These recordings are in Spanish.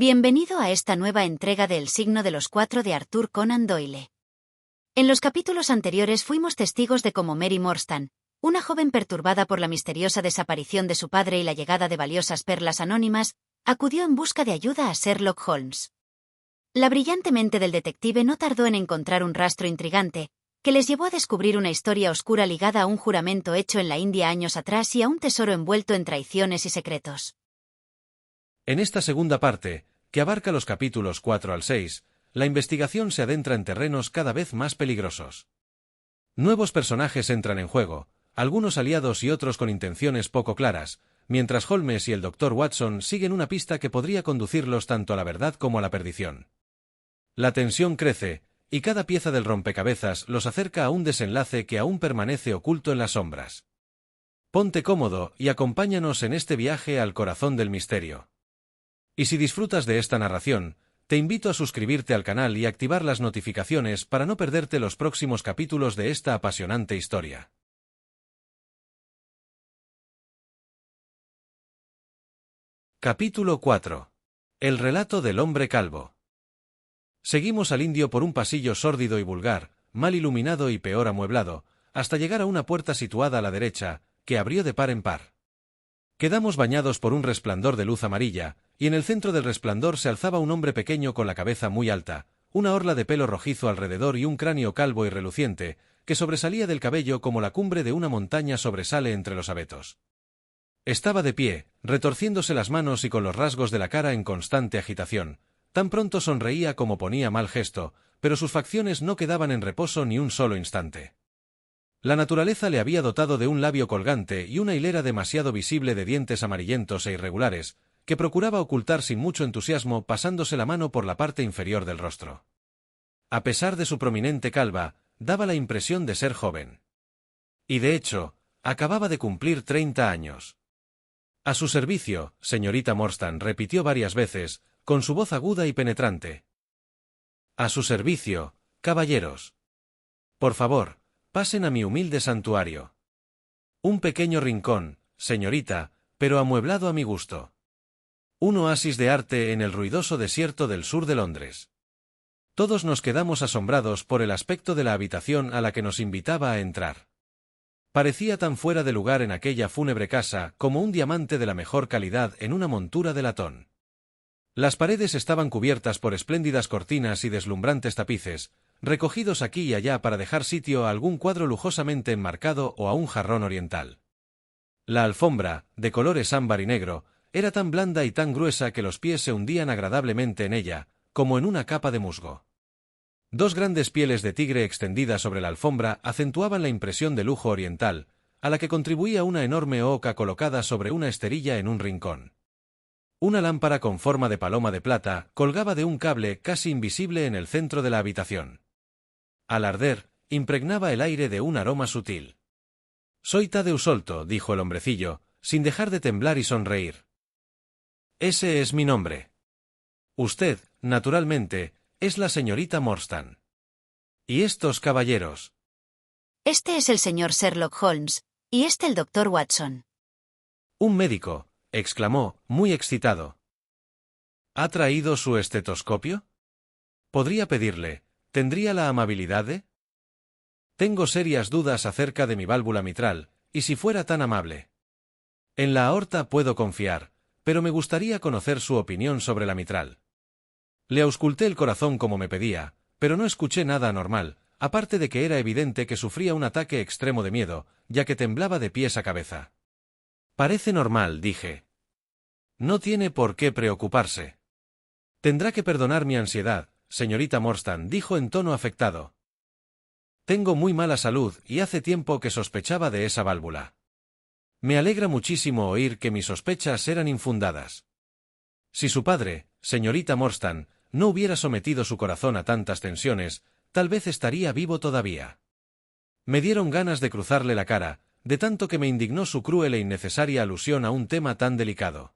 Bienvenido a esta nueva entrega de El signo de los cuatro de Arthur Conan Doyle. En los capítulos anteriores fuimos testigos de cómo Mary Morstan, una joven perturbada por la misteriosa desaparición de su padre y la llegada de valiosas perlas anónimas, acudió en busca de ayuda a Sherlock Holmes. La brillante mente del detective no tardó en encontrar un rastro intrigante, que les llevó a descubrir una historia oscura ligada a un juramento hecho en la India años atrás y a un tesoro envuelto en traiciones y secretos. En esta segunda parte, que abarca los capítulos 4 al 6, la investigación se adentra en terrenos cada vez más peligrosos. Nuevos personajes entran en juego, algunos aliados y otros con intenciones poco claras, mientras Holmes y el Dr. Watson siguen una pista que podría conducirlos tanto a la verdad como a la perdición. La tensión crece, y cada pieza del rompecabezas los acerca a un desenlace que aún permanece oculto en las sombras. Ponte cómodo y acompáñanos en este viaje al corazón del misterio. Y si disfrutas de esta narración, te invito a suscribirte al canal y activar las notificaciones para no perderte los próximos capítulos de esta apasionante historia. Capítulo 4. El relato del hombre calvo. Seguimos al indio por un pasillo sórdido y vulgar, mal iluminado y peor amueblado, hasta llegar a una puerta situada a la derecha, que abrió de par en par. Quedamos bañados por un resplandor de luz amarilla, y en el centro del resplandor se alzaba un hombre pequeño con la cabeza muy alta, una orla de pelo rojizo alrededor y un cráneo calvo y reluciente, que sobresalía del cabello como la cumbre de una montaña sobresale entre los abetos. Estaba de pie, retorciéndose las manos y con los rasgos de la cara en constante agitación. Tan pronto sonreía como ponía mal gesto, pero sus facciones no quedaban en reposo ni un solo instante. La naturaleza le había dotado de un labio colgante y una hilera demasiado visible de dientes amarillentos e irregulares, que procuraba ocultar sin mucho entusiasmo pasándose la mano por la parte inferior del rostro. A pesar de su prominente calva, daba la impresión de ser joven. Y de hecho, acababa de cumplir 30 años. A su servicio, señorita Morstan, repitió varias veces, con su voz aguda y penetrante. A su servicio, caballeros. Por favor, pasen a mi humilde santuario. Un pequeño rincón, señorita, pero amueblado a mi gusto. Un oasis de arte en el ruidoso desierto del sur de Londres. Todos nos quedamos asombrados por el aspecto de la habitación a la que nos invitaba a entrar. Parecía tan fuera de lugar en aquella fúnebre casa como un diamante de la mejor calidad en una montura de latón. Las paredes estaban cubiertas por espléndidas cortinas y deslumbrantes tapices, recogidos aquí y allá para dejar sitio a algún cuadro lujosamente enmarcado o a un jarrón oriental. La alfombra, de colores ámbar y negro, era tan blanda y tan gruesa que los pies se hundían agradablemente en ella, como en una capa de musgo. Dos grandes pieles de tigre extendidas sobre la alfombra acentuaban la impresión de lujo oriental, a la que contribuía una enorme oca colocada sobre una esterilla en un rincón. Una lámpara con forma de paloma de plata colgaba de un cable casi invisible en el centro de la habitación. Al arder, impregnaba el aire de un aroma sutil. «Soy Tadeusz Solto», dijo el hombrecillo, sin dejar de temblar y sonreír. «Ese es mi nombre. Usted, naturalmente, es la señorita Morstan. ¿Y estos caballeros?» Este es el señor Sherlock Holmes, y este el Dr. Watson. «Un médico», exclamó, muy excitado. «¿Ha traído su estetoscopio? ¿Podría pedirle, tendría la amabilidad de...? Tengo serias dudas acerca de mi válvula mitral, y si fuera tan amable. En la aorta puedo confiar, pero me gustaría conocer su opinión sobre la mitral». Le ausculté el corazón como me pedía, pero no escuché nada anormal, aparte de que era evidente que sufría un ataque extremo de miedo, ya que temblaba de pies a cabeza. «Parece normal», dije. «No tiene por qué preocuparse. Tendrá que perdonar mi ansiedad, señorita Morstan», dijo en tono afectado. «Tengo muy mala salud y hace tiempo que sospechaba de esa válvula. Me alegra muchísimo oír que mis sospechas eran infundadas. Si su padre, señorita Morstan, no hubiera sometido su corazón a tantas tensiones, tal vez estaría vivo todavía». Me dieron ganas de cruzarle la cara, de tanto que me indignó su cruel e innecesaria alusión a un tema tan delicado.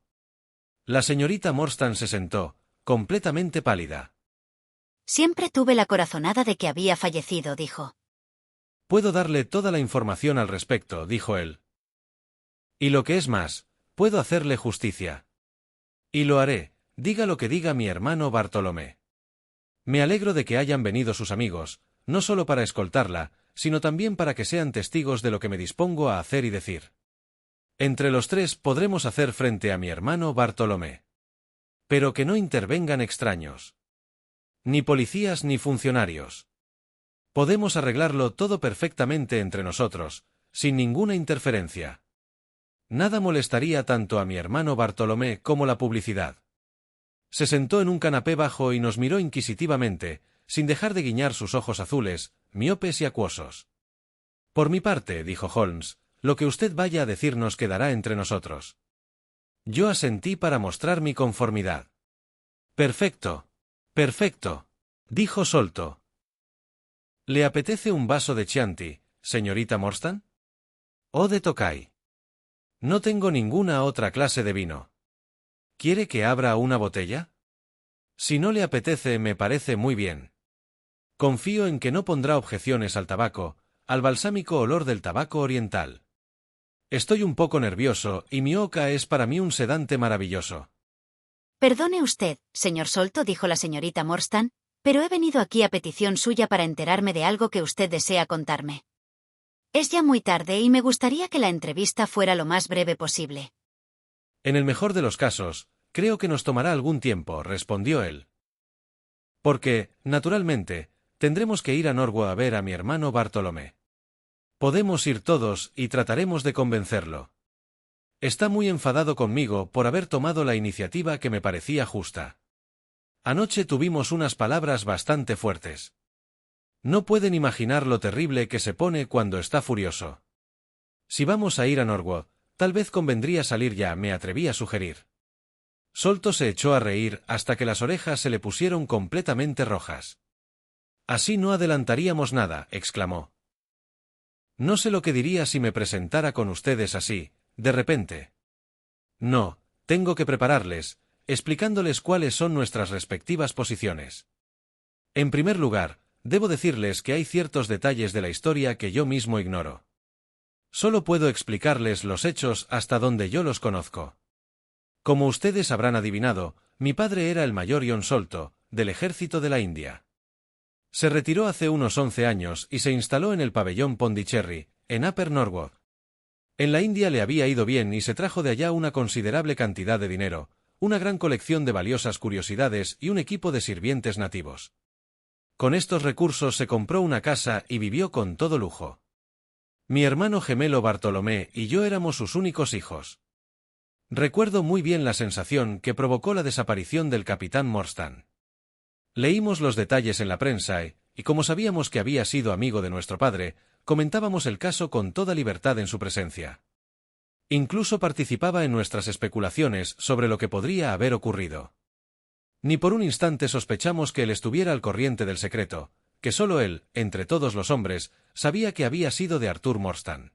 La señorita Morstan se sentó, completamente pálida. «Siempre tuve la corazonada de que había fallecido», dijo. «Puedo darle toda la información al respecto», dijo él. «Y lo que es más, puedo hacerle justicia. Y lo haré, diga lo que diga mi hermano Bartolomé. Me alegro de que hayan venido sus amigos, no solo para escoltarla, sino también para que sean testigos de lo que me dispongo a hacer y decir. Entre los tres podremos hacer frente a mi hermano Bartolomé. Pero que no intervengan extraños. Ni policías ni funcionarios. Podemos arreglarlo todo perfectamente entre nosotros, sin ninguna interferencia. Nada molestaría tanto a mi hermano Bartolomé como la publicidad. Se sentó en un canapé bajo y nos miró inquisitivamente, sin dejar de guiñar sus ojos azules, miopes y acuosos. Por mi parte, dijo Holmes, lo que usted vaya a decirnos quedará entre nosotros. Yo asentí para mostrar mi conformidad. Perfecto. Perfecto, dijo Solto. ¿Le apetece un vaso de Chianti, señorita Morstan? ¿O de Tokai? No tengo ninguna otra clase de vino. ¿Quiere que abra una botella? Si no le apetece, me parece muy bien. Confío en que no pondrá objeciones al tabaco, al balsámico olor del tabaco oriental. Estoy un poco nervioso y mi oca es para mí un sedante maravilloso. Perdone usted, señor Solto, dijo la señorita Morstan, pero he venido aquí a petición suya para enterarme de algo que usted desea contarme. Es ya muy tarde y me gustaría que la entrevista fuera lo más breve posible. En el mejor de los casos, creo que nos tomará algún tiempo, respondió él. Porque, naturalmente, tendremos que ir a Norwood a ver a mi hermano Bartolomé. Podemos ir todos y trataremos de convencerlo. Está muy enfadado conmigo por haber tomado la iniciativa que me parecía justa. Anoche tuvimos unas palabras bastante fuertes. No pueden imaginar lo terrible que se pone cuando está furioso. Si vamos a ir a Norwood, tal vez convendría salir ya, me atreví a sugerir. Solto se echó a reír hasta que las orejas se le pusieron completamente rojas. Así no adelantaríamos nada, exclamó. No sé lo que diría si me presentara con ustedes así, de repente. No, tengo que prepararles, explicándoles cuáles son nuestras respectivas posiciones. En primer lugar, debo decirles que hay ciertos detalles de la historia que yo mismo ignoro. Solo puedo explicarles los hechos hasta donde yo los conozco. Como ustedes habrán adivinado, mi padre era el mayor John Solto, del ejército de la India. Se retiró hace unos 11 años y se instaló en el pabellón Pondicherry, en Upper Norwood. En la India le había ido bien y se trajo de allá una considerable cantidad de dinero, una gran colección de valiosas curiosidades y un equipo de sirvientes nativos. Con estos recursos se compró una casa y vivió con todo lujo. Mi hermano gemelo Bartolomé y yo éramos sus únicos hijos. Recuerdo muy bien la sensación que provocó la desaparición del capitán Morstan. Leímos los detalles en la prensa y como sabíamos que había sido amigo de nuestro padre, comentábamos el caso con toda libertad en su presencia. Incluso participaba en nuestras especulaciones sobre lo que podría haber ocurrido. Ni por un instante sospechamos que él estuviera al corriente del secreto, que solo él, entre todos los hombres, sabía que había sido de Arthur Morstan.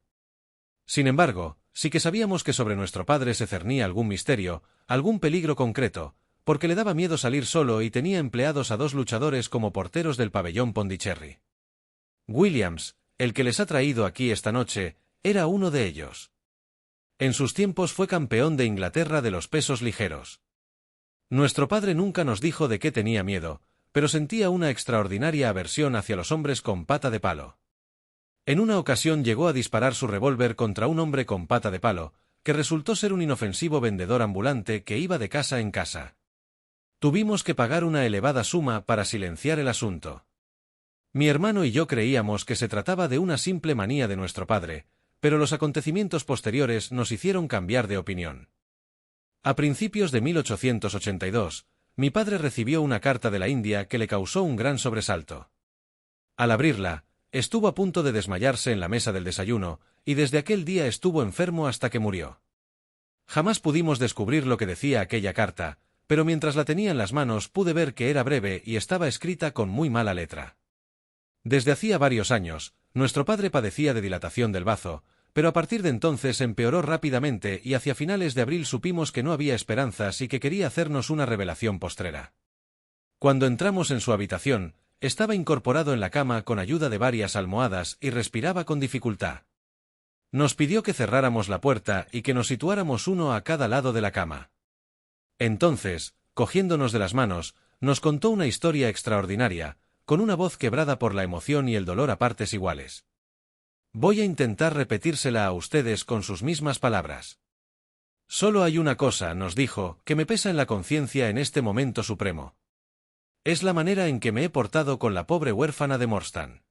Sin embargo, sí que sabíamos que sobre nuestro padre se cernía algún misterio, algún peligro concreto, porque le daba miedo salir solo y tenía empleados a 2 luchadores como porteros del pabellón Pondicherry. Williams, el que les ha traído aquí esta noche, era uno de ellos. En sus tiempos fue campeón de Inglaterra de los pesos ligeros. Nuestro padre nunca nos dijo de qué tenía miedo, pero sentía una extraordinaria aversión hacia los hombres con pata de palo. En una ocasión llegó a disparar su revólver contra un hombre con pata de palo, que resultó ser un inofensivo vendedor ambulante que iba de casa en casa. Tuvimos que pagar una elevada suma para silenciar el asunto. Mi hermano y yo creíamos que se trataba de una simple manía de nuestro padre, pero los acontecimientos posteriores nos hicieron cambiar de opinión. A principios de 1882, mi padre recibió una carta de la India que le causó un gran sobresalto. Al abrirla, estuvo a punto de desmayarse en la mesa del desayuno, y desde aquel día estuvo enfermo hasta que murió. Jamás pudimos descubrir lo que decía aquella carta, pero mientras la tenía en las manos pude ver que era breve y estaba escrita con muy mala letra. Desde hacía varios años, nuestro padre padecía de dilatación del bazo, pero a partir de entonces empeoró rápidamente y hacia finales de abril supimos que no había esperanzas y que quería hacernos una revelación postrera. Cuando entramos en su habitación, estaba incorporado en la cama con ayuda de varias almohadas y respiraba con dificultad. Nos pidió que cerráramos la puerta y que nos situáramos uno a cada lado de la cama. Entonces, cogiéndonos de las manos, nos contó una historia extraordinaria, con una voz quebrada por la emoción y el dolor a partes iguales. Voy a intentar repetírsela a ustedes con sus mismas palabras. Solo hay una cosa, nos dijo, que me pesa en la conciencia en este momento supremo. Es la manera en que me he portado con la pobre huérfana de Morstan.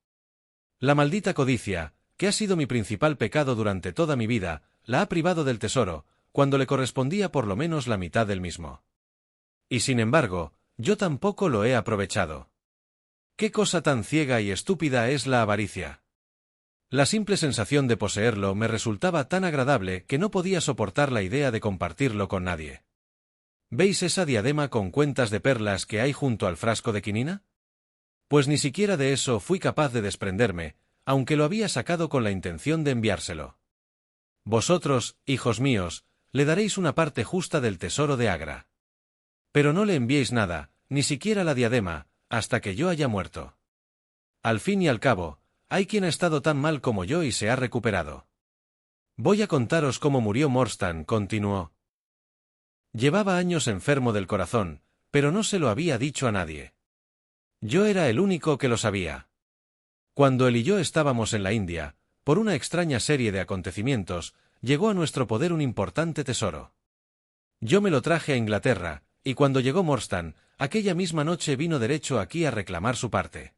La maldita codicia, que ha sido mi principal pecado durante toda mi vida, la ha privado del tesoro, cuando le correspondía por lo menos la mitad del mismo. Y sin embargo, yo tampoco lo he aprovechado. ¿Qué cosa tan ciega y estúpida es la avaricia? La simple sensación de poseerlo me resultaba tan agradable que no podía soportar la idea de compartirlo con nadie. ¿Veis esa diadema con cuentas de perlas que hay junto al frasco de quinina? Pues ni siquiera de eso fui capaz de desprenderme, aunque lo había sacado con la intención de enviárselo. Vosotros, hijos míos, le daréis una parte justa del tesoro de Agra. Pero no le enviéis nada, ni siquiera la diadema, hasta que yo haya muerto. Al fin y al cabo, hay quien ha estado tan mal como yo y se ha recuperado. Voy a contaros cómo murió Morstan, continuó. Llevaba años enfermo del corazón, pero no se lo había dicho a nadie. Yo era el único que lo sabía. Cuando él y yo estábamos en la India, por una extraña serie de acontecimientos, llegó a nuestro poder un importante tesoro. Yo me lo traje a Inglaterra, y cuando llegó Morstan, aquella misma noche vino derecho aquí a reclamar su parte.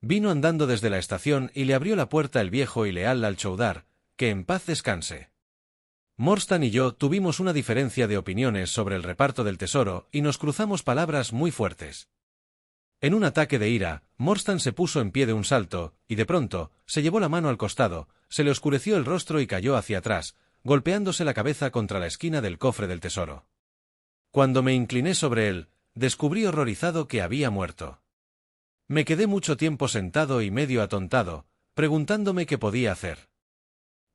Vino andando desde la estación y le abrió la puerta el viejo y leal Alchoudar, que en paz descanse. Morstan y yo tuvimos una diferencia de opiniones sobre el reparto del tesoro y nos cruzamos palabras muy fuertes. En un ataque de ira, Morstan se puso en pie de un salto, y de pronto, se llevó la mano al costado, se le oscureció el rostro y cayó hacia atrás, golpeándose la cabeza contra la esquina del cofre del tesoro. Cuando me incliné sobre él, descubrí horrorizado que había muerto. Me quedé mucho tiempo sentado y medio atontado, preguntándome qué podía hacer.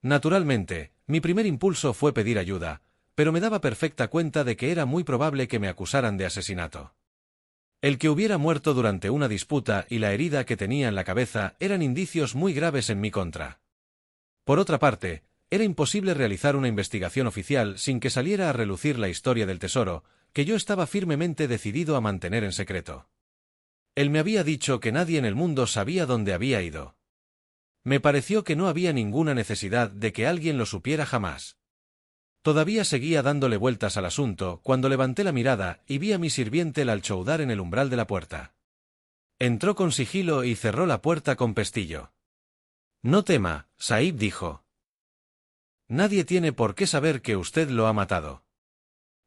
Naturalmente, mi primer impulso fue pedir ayuda, pero me daba perfecta cuenta de que era muy probable que me acusaran de asesinato. El que hubiera muerto durante una disputa y la herida que tenía en la cabeza eran indicios muy graves en mi contra. Por otra parte, era imposible realizar una investigación oficial sin que saliera a relucir la historia del tesoro, que yo estaba firmemente decidido a mantener en secreto. Él me había dicho que nadie en el mundo sabía dónde había ido. Me pareció que no había ninguna necesidad de que alguien lo supiera jamás. Todavía seguía dándole vueltas al asunto cuando levanté la mirada y vi a mi sirviente el Alchoudar en el umbral de la puerta. Entró con sigilo y cerró la puerta con pestillo. No tema, Sahib dijo. Nadie tiene por qué saber que usted lo ha matado.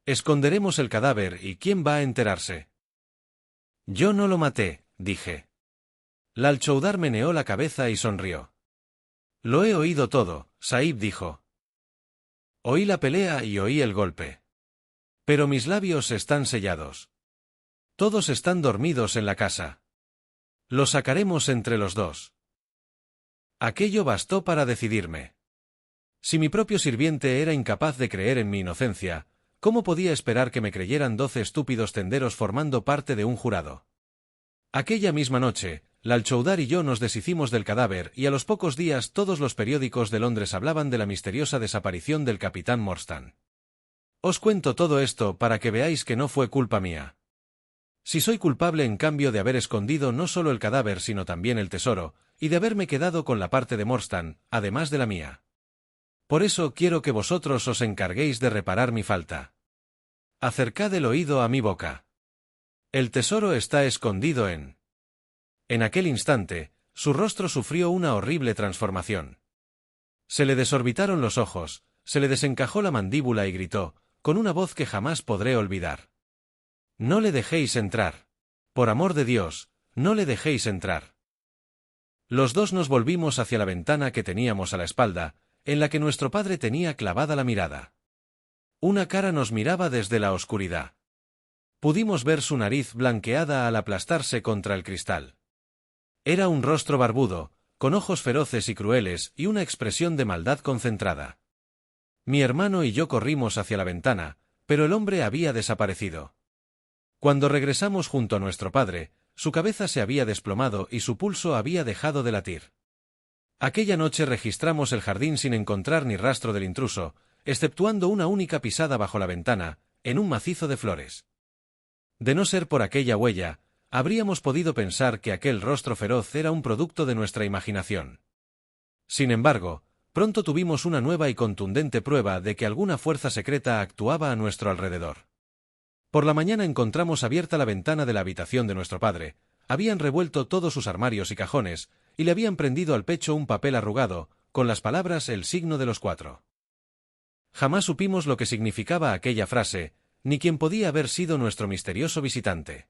Esconderemos el cadáver y ¿quién va a enterarse? Yo no lo maté, dije. Alchoudar meneó la cabeza y sonrió. Lo he oído todo, Sahib dijo. Oí la pelea y oí el golpe. Pero mis labios están sellados. Todos están dormidos en la casa. Lo sacaremos entre los dos. Aquello bastó para decidirme. Si mi propio sirviente era incapaz de creer en mi inocencia, ¿cómo podía esperar que me creyeran 12 estúpidos tenderos formando parte de un jurado? Aquella misma noche, Alchoudar y yo nos deshicimos del cadáver y a los pocos días todos los periódicos de Londres hablaban de la misteriosa desaparición del capitán Morstan. Os cuento todo esto para que veáis que no fue culpa mía. Si soy culpable en cambio de haber escondido no solo el cadáver sino también el tesoro, y de haberme quedado con la parte de Morstan, además de la mía. Por eso quiero que vosotros os encarguéis de reparar mi falta. Acercad el oído a mi boca. El tesoro está escondido en... En aquel instante, su rostro sufrió una horrible transformación. Se le desorbitaron los ojos, se le desencajó la mandíbula y gritó, con una voz que jamás podré olvidar. No le dejéis entrar. Por amor de Dios, no le dejéis entrar. Los dos nos volvimos hacia la ventana que teníamos a la espalda, en la que nuestro padre tenía clavada la mirada. Una cara nos miraba desde la oscuridad. Pudimos ver su nariz blanqueada al aplastarse contra el cristal. Era un rostro barbudo, con ojos feroces y crueles y una expresión de maldad concentrada. Mi hermano y yo corrimos hacia la ventana, pero el hombre había desaparecido. Cuando regresamos junto a nuestro padre, su cabeza se había desplomado y su pulso había dejado de latir. Aquella noche registramos el jardín sin encontrar ni rastro del intruso, exceptuando una única pisada bajo la ventana, en un macizo de flores. De no ser por aquella huella, habríamos podido pensar que aquel rostro feroz era un producto de nuestra imaginación. Sin embargo, pronto tuvimos una nueva y contundente prueba de que alguna fuerza secreta actuaba a nuestro alrededor. Por la mañana encontramos abierta la ventana de la habitación de nuestro padre, habían revuelto todos sus armarios y cajones, y le habían prendido al pecho un papel arrugado, con las palabras «El signo de los 4». Jamás supimos lo que significaba aquella frase, ni quién podía haber sido nuestro misterioso visitante.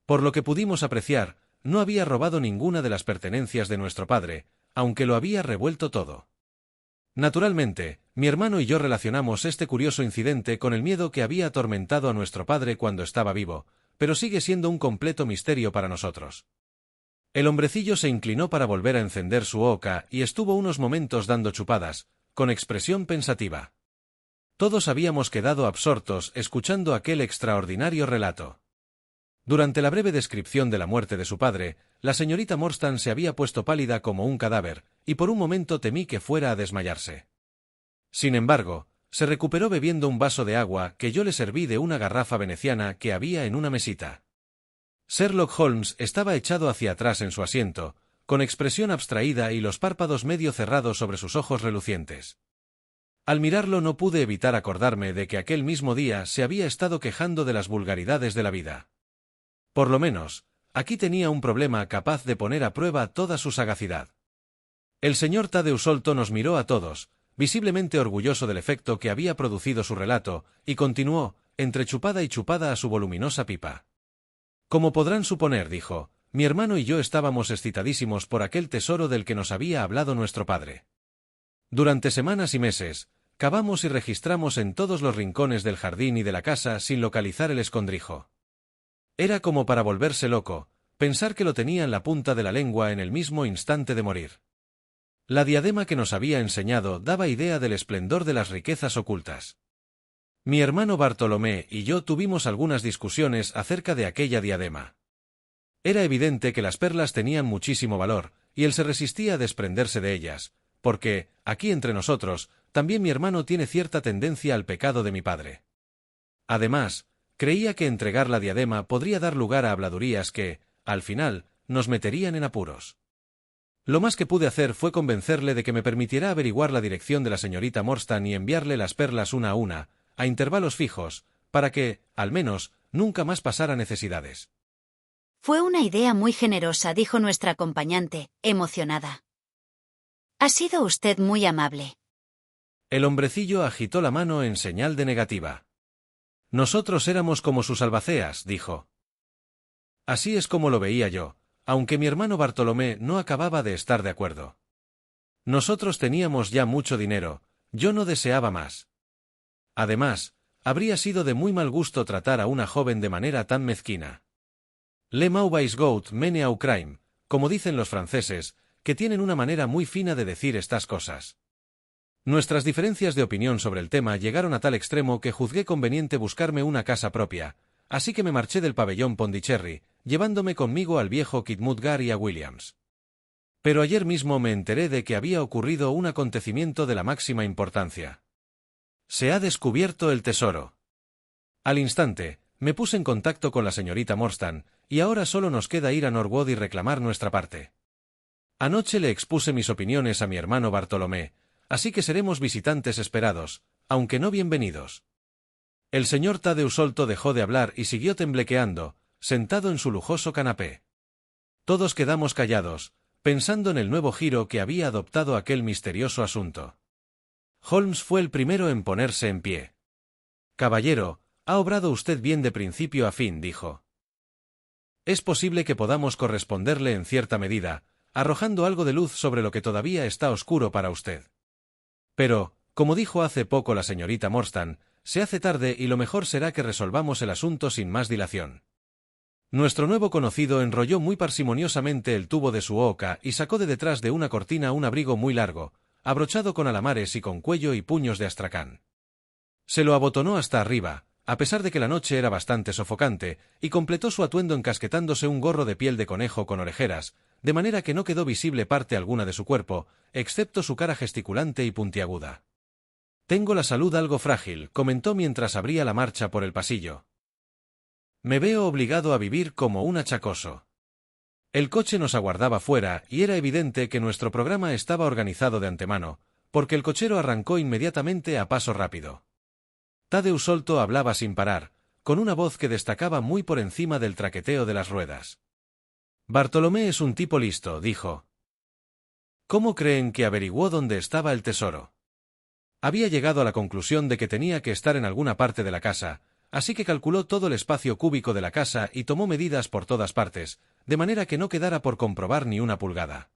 Por lo que pudimos apreciar, no había robado ninguna de las pertenencias de nuestro padre, aunque lo había revuelto todo. Naturalmente, mi hermano y yo relacionamos este curioso incidente con el miedo que había atormentado a nuestro padre cuando estaba vivo, pero sigue siendo un completo misterio para nosotros. El hombrecillo se inclinó para volver a encender su hoca y estuvo unos momentos dando chupadas, con expresión pensativa. Todos habíamos quedado absortos escuchando aquel extraordinario relato. Durante la breve descripción de la muerte de su padre, la señorita Morstan se había puesto pálida como un cadáver, y por un momento temí que fuera a desmayarse. Sin embargo, se recuperó bebiendo un vaso de agua que yo le serví de una garrafa veneciana que había en una mesita. Sherlock Holmes estaba echado hacia atrás en su asiento, con expresión abstraída y los párpados medio cerrados sobre sus ojos relucientes. Al mirarlo no pude evitar acordarme de que aquel mismo día se había estado quejando de las vulgaridades de la vida. Por lo menos, aquí tenía un problema capaz de poner a prueba toda su sagacidad. El señor Thaddeus Solto nos miró a todos, visiblemente orgulloso del efecto que había producido su relato, y continuó, entre chupada y chupada a su voluminosa pipa. Como podrán suponer, dijo, mi hermano y yo estábamos excitadísimos por aquel tesoro del que nos había hablado nuestro padre. Durante semanas y meses, cavamos y registramos en todos los rincones del jardín y de la casa sin localizar el escondrijo. Era como para volverse loco, pensar que lo tenía en la punta de la lengua en el mismo instante de morir. La diadema que nos había enseñado daba idea del esplendor de las riquezas ocultas. Mi hermano Bartolomé y yo tuvimos algunas discusiones acerca de aquella diadema. Era evidente que las perlas tenían muchísimo valor, y él se resistía a desprenderse de ellas, porque, aquí entre nosotros, también mi hermano tiene cierta tendencia al pecado de mi padre. Además, creía que entregar la diadema podría dar lugar a habladurías que, al final, nos meterían en apuros. Lo más que pude hacer fue convencerle de que me permitiera averiguar la dirección de la señorita Morstan y enviarle las perlas una, a intervalos fijos, para que, al menos, nunca más pasara necesidades. Fue una idea muy generosa, dijo nuestra acompañante, emocionada. Ha sido usted muy amable. El hombrecillo agitó la mano en señal de negativa. Nosotros éramos como sus albaceas, dijo. Así es como lo veía yo, aunque mi hermano Bartolomé no acababa de estar de acuerdo. Nosotros teníamos ya mucho dinero, yo no deseaba más. Además, habría sido de muy mal gusto tratar a una joven de manera tan mezquina. Le mauvais goût mène au crime, como dicen los franceses, que tienen una manera muy fina de decir estas cosas. Nuestras diferencias de opinión sobre el tema llegaron a tal extremo que juzgué conveniente buscarme una casa propia, así que me marché del pabellón Pondicherry, llevándome conmigo al viejo Kit Mudgar y a Williams. Pero ayer mismo me enteré de que había ocurrido un acontecimiento de la máxima importancia. Se ha descubierto el tesoro. Al instante, me puse en contacto con la señorita Morstan, y ahora solo nos queda ir a Norwood y reclamar nuestra parte. Anoche le expuse mis opiniones a mi hermano Bartolomé, así que seremos visitantes esperados, aunque no bienvenidos. El señor Thaddeus Solto dejó de hablar y siguió temblequeando, sentado en su lujoso canapé. Todos quedamos callados, pensando en el nuevo giro que había adoptado aquel misterioso asunto. Holmes fue el primero en ponerse en pie. Caballero, ha obrado usted bien de principio a fin, dijo. Es posible que podamos corresponderle en cierta medida, arrojando algo de luz sobre lo que todavía está oscuro para usted. Pero, como dijo hace poco la señorita Morstan, se hace tarde y lo mejor será que resolvamos el asunto sin más dilación. Nuestro nuevo conocido enrolló muy parsimoniosamente el tubo de su hoca y sacó de detrás de una cortina un abrigo muy largo, abrochado con alamares y con cuello y puños de astracán. Se lo abotonó hasta arriba, a pesar de que la noche era bastante sofocante, y completó su atuendo encasquetándose un gorro de piel de conejo con orejeras, de manera que no quedó visible parte alguna de su cuerpo, excepto su cara gesticulante y puntiaguda. Tengo la salud algo frágil, comentó mientras abría la marcha por el pasillo. Me veo obligado a vivir como un achacoso. El coche nos aguardaba fuera y era evidente que nuestro programa estaba organizado de antemano, porque el cochero arrancó inmediatamente a paso rápido. Tadeusz Solto hablaba sin parar, con una voz que destacaba muy por encima del traqueteo de las ruedas. Bartolomé es un tipo listo, dijo. ¿Cómo creen que averiguó dónde estaba el tesoro? Había llegado a la conclusión de que tenía que estar en alguna parte de la casa, así que calculó todo el espacio cúbico de la casa y tomó medidas por todas partes, de manera que no quedara por comprobar ni una pulgada.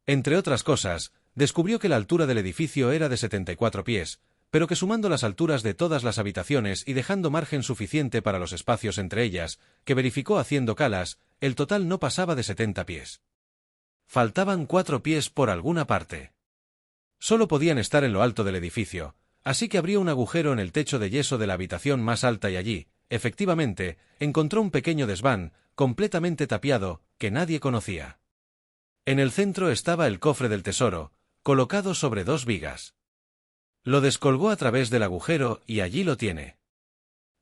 Entre otras cosas, descubrió que la altura del edificio era de 74 pies, pero que sumando las alturas de todas las habitaciones y dejando margen suficiente para los espacios entre ellas, que verificó haciendo calas, el total no pasaba de 70 pies. Faltaban 4 pies por alguna parte. Solo podían estar en lo alto del edificio, así que abrió un agujero en el techo de yeso de la habitación más alta y allí, efectivamente, encontró un pequeño desván, completamente tapiado, que nadie conocía. En el centro estaba el cofre del tesoro, colocado sobre 2 vigas. Lo descolgó a través del agujero y allí lo tiene.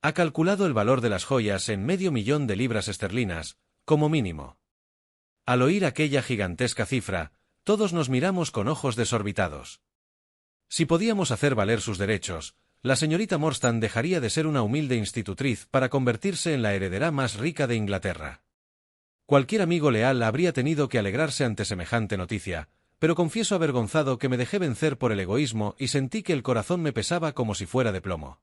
Ha calculado el valor de las joyas en $500,000 de libras esterlinas, como mínimo. Al oír aquella gigantesca cifra, todos nos miramos con ojos desorbitados. Si podíamos hacer valer sus derechos, la señorita Morstan dejaría de ser una humilde institutriz para convertirse en la heredera más rica de Inglaterra. Cualquier amigo leal habría tenido que alegrarse ante semejante noticia, pero confieso avergonzado que me dejé vencer por el egoísmo y sentí que el corazón me pesaba como si fuera de plomo.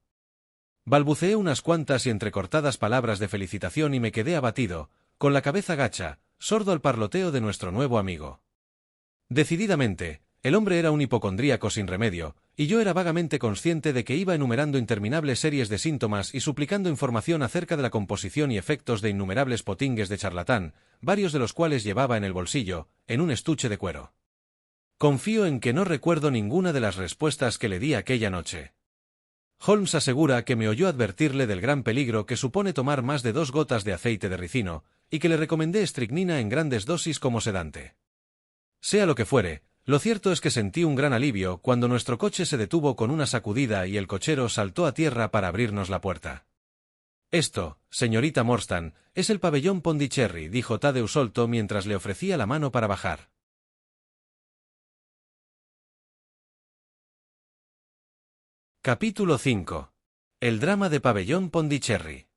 Balbuceé unas cuantas y entrecortadas palabras de felicitación y me quedé abatido, con la cabeza gacha, sordo al parloteo de nuestro nuevo amigo. Decididamente, el hombre era un hipocondríaco sin remedio, y yo era vagamente consciente de que iba enumerando interminables series de síntomas y suplicando información acerca de la composición y efectos de innumerables potingues de charlatán, varios de los cuales llevaba en el bolsillo, en un estuche de cuero. Confío en que no recuerdo ninguna de las respuestas que le di aquella noche. Holmes asegura que me oyó advertirle del gran peligro que supone tomar más de 2 gotas de aceite de ricino, y que le recomendé estricnina en grandes dosis como sedante. Sea lo que fuere, lo cierto es que sentí un gran alivio cuando nuestro coche se detuvo con una sacudida y el cochero saltó a tierra para abrirnos la puerta. Esto, señorita Morstan, es el pabellón Pondicherry, dijo Tadeusz Solto mientras le ofrecía la mano para bajar. Capítulo 5. El drama de pabellón Pondicherry.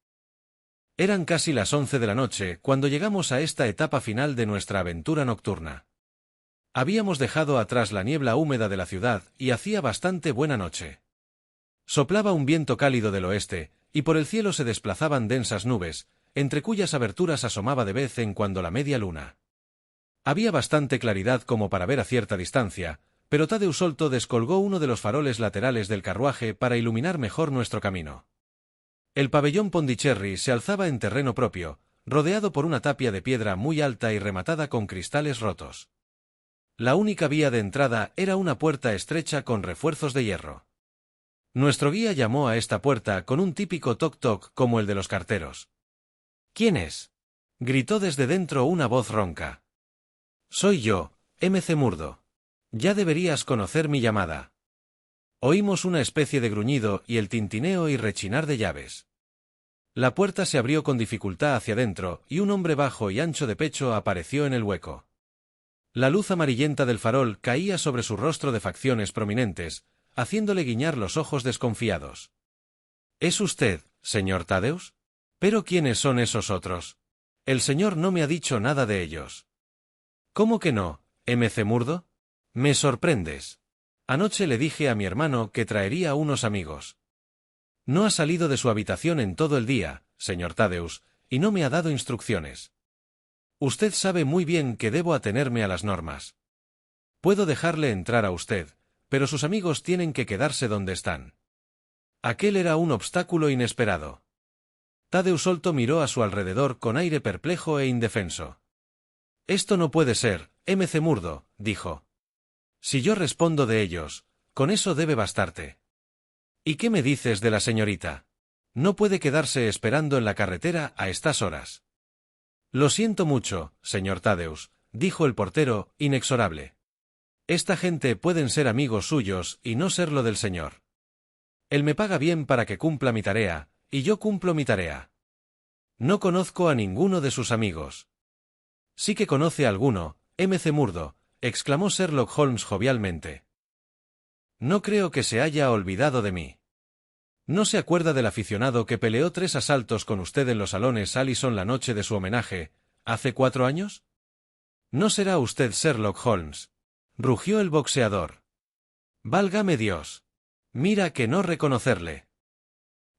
Eran casi las 11 de la noche cuando llegamos a esta etapa final de nuestra aventura nocturna. Habíamos dejado atrás la niebla húmeda de la ciudad y hacía bastante buena noche. Soplaba un viento cálido del oeste, y por el cielo se desplazaban densas nubes, entre cuyas aberturas asomaba de vez en cuando la media luna. Había bastante claridad como para ver a cierta distancia, pero Tadeusz Solto descolgó uno de los faroles laterales del carruaje para iluminar mejor nuestro camino. El pabellón Pondicherry se alzaba en terreno propio, rodeado por una tapia de piedra muy alta y rematada con cristales rotos. La única vía de entrada era una puerta estrecha con refuerzos de hierro. Nuestro guía llamó a esta puerta con un típico toc-toc como el de los carteros. ¿Quién es?, gritó desde dentro una voz ronca. Soy yo, M.C. Murdo. Ya deberías conocer mi llamada. Oímos una especie de gruñido y el tintineo y rechinar de llaves. La puerta se abrió con dificultad hacia dentro y un hombre bajo y ancho de pecho apareció en el hueco. La luz amarillenta del farol caía sobre su rostro de facciones prominentes, haciéndole guiñar los ojos desconfiados. ¿Es usted, señor Tadeusz? ¿Pero quiénes son esos otros? El señor no me ha dicho nada de ellos. ¿Cómo que no, M.C. Murdo? Me sorprendes. Anoche le dije a mi hermano que traería unos amigos. No ha salido de su habitación en todo el día, señor Tadeusz, y no me ha dado instrucciones. Usted sabe muy bien que debo atenerme a las normas. Puedo dejarle entrar a usted, pero sus amigos tienen que quedarse donde están. Aquel era un obstáculo inesperado. Tadeusz Solto miró a su alrededor con aire perplejo e indefenso. Esto no puede ser, M.C. Murdo, dijo. Si yo respondo de ellos, con eso debe bastarte. ¿Y qué me dices de la señorita? No puede quedarse esperando en la carretera a estas horas. Lo siento mucho, señor Tadeusz, dijo el portero, inexorable. Esta gente pueden ser amigos suyos y no serlo del señor. Él me paga bien para que cumpla mi tarea, y yo cumplo mi tarea. No conozco a ninguno de sus amigos. Sí que conoce a alguno, M.C. Murdo, exclamó Sherlock Holmes jovialmente. No creo que se haya olvidado de mí. ¿No se acuerda del aficionado que peleó 3 asaltos con usted en los salones Allison la noche de su homenaje, hace 4 años? No será usted Sherlock Holmes, rugió el boxeador. Válgame Dios. Mira que no reconocerle.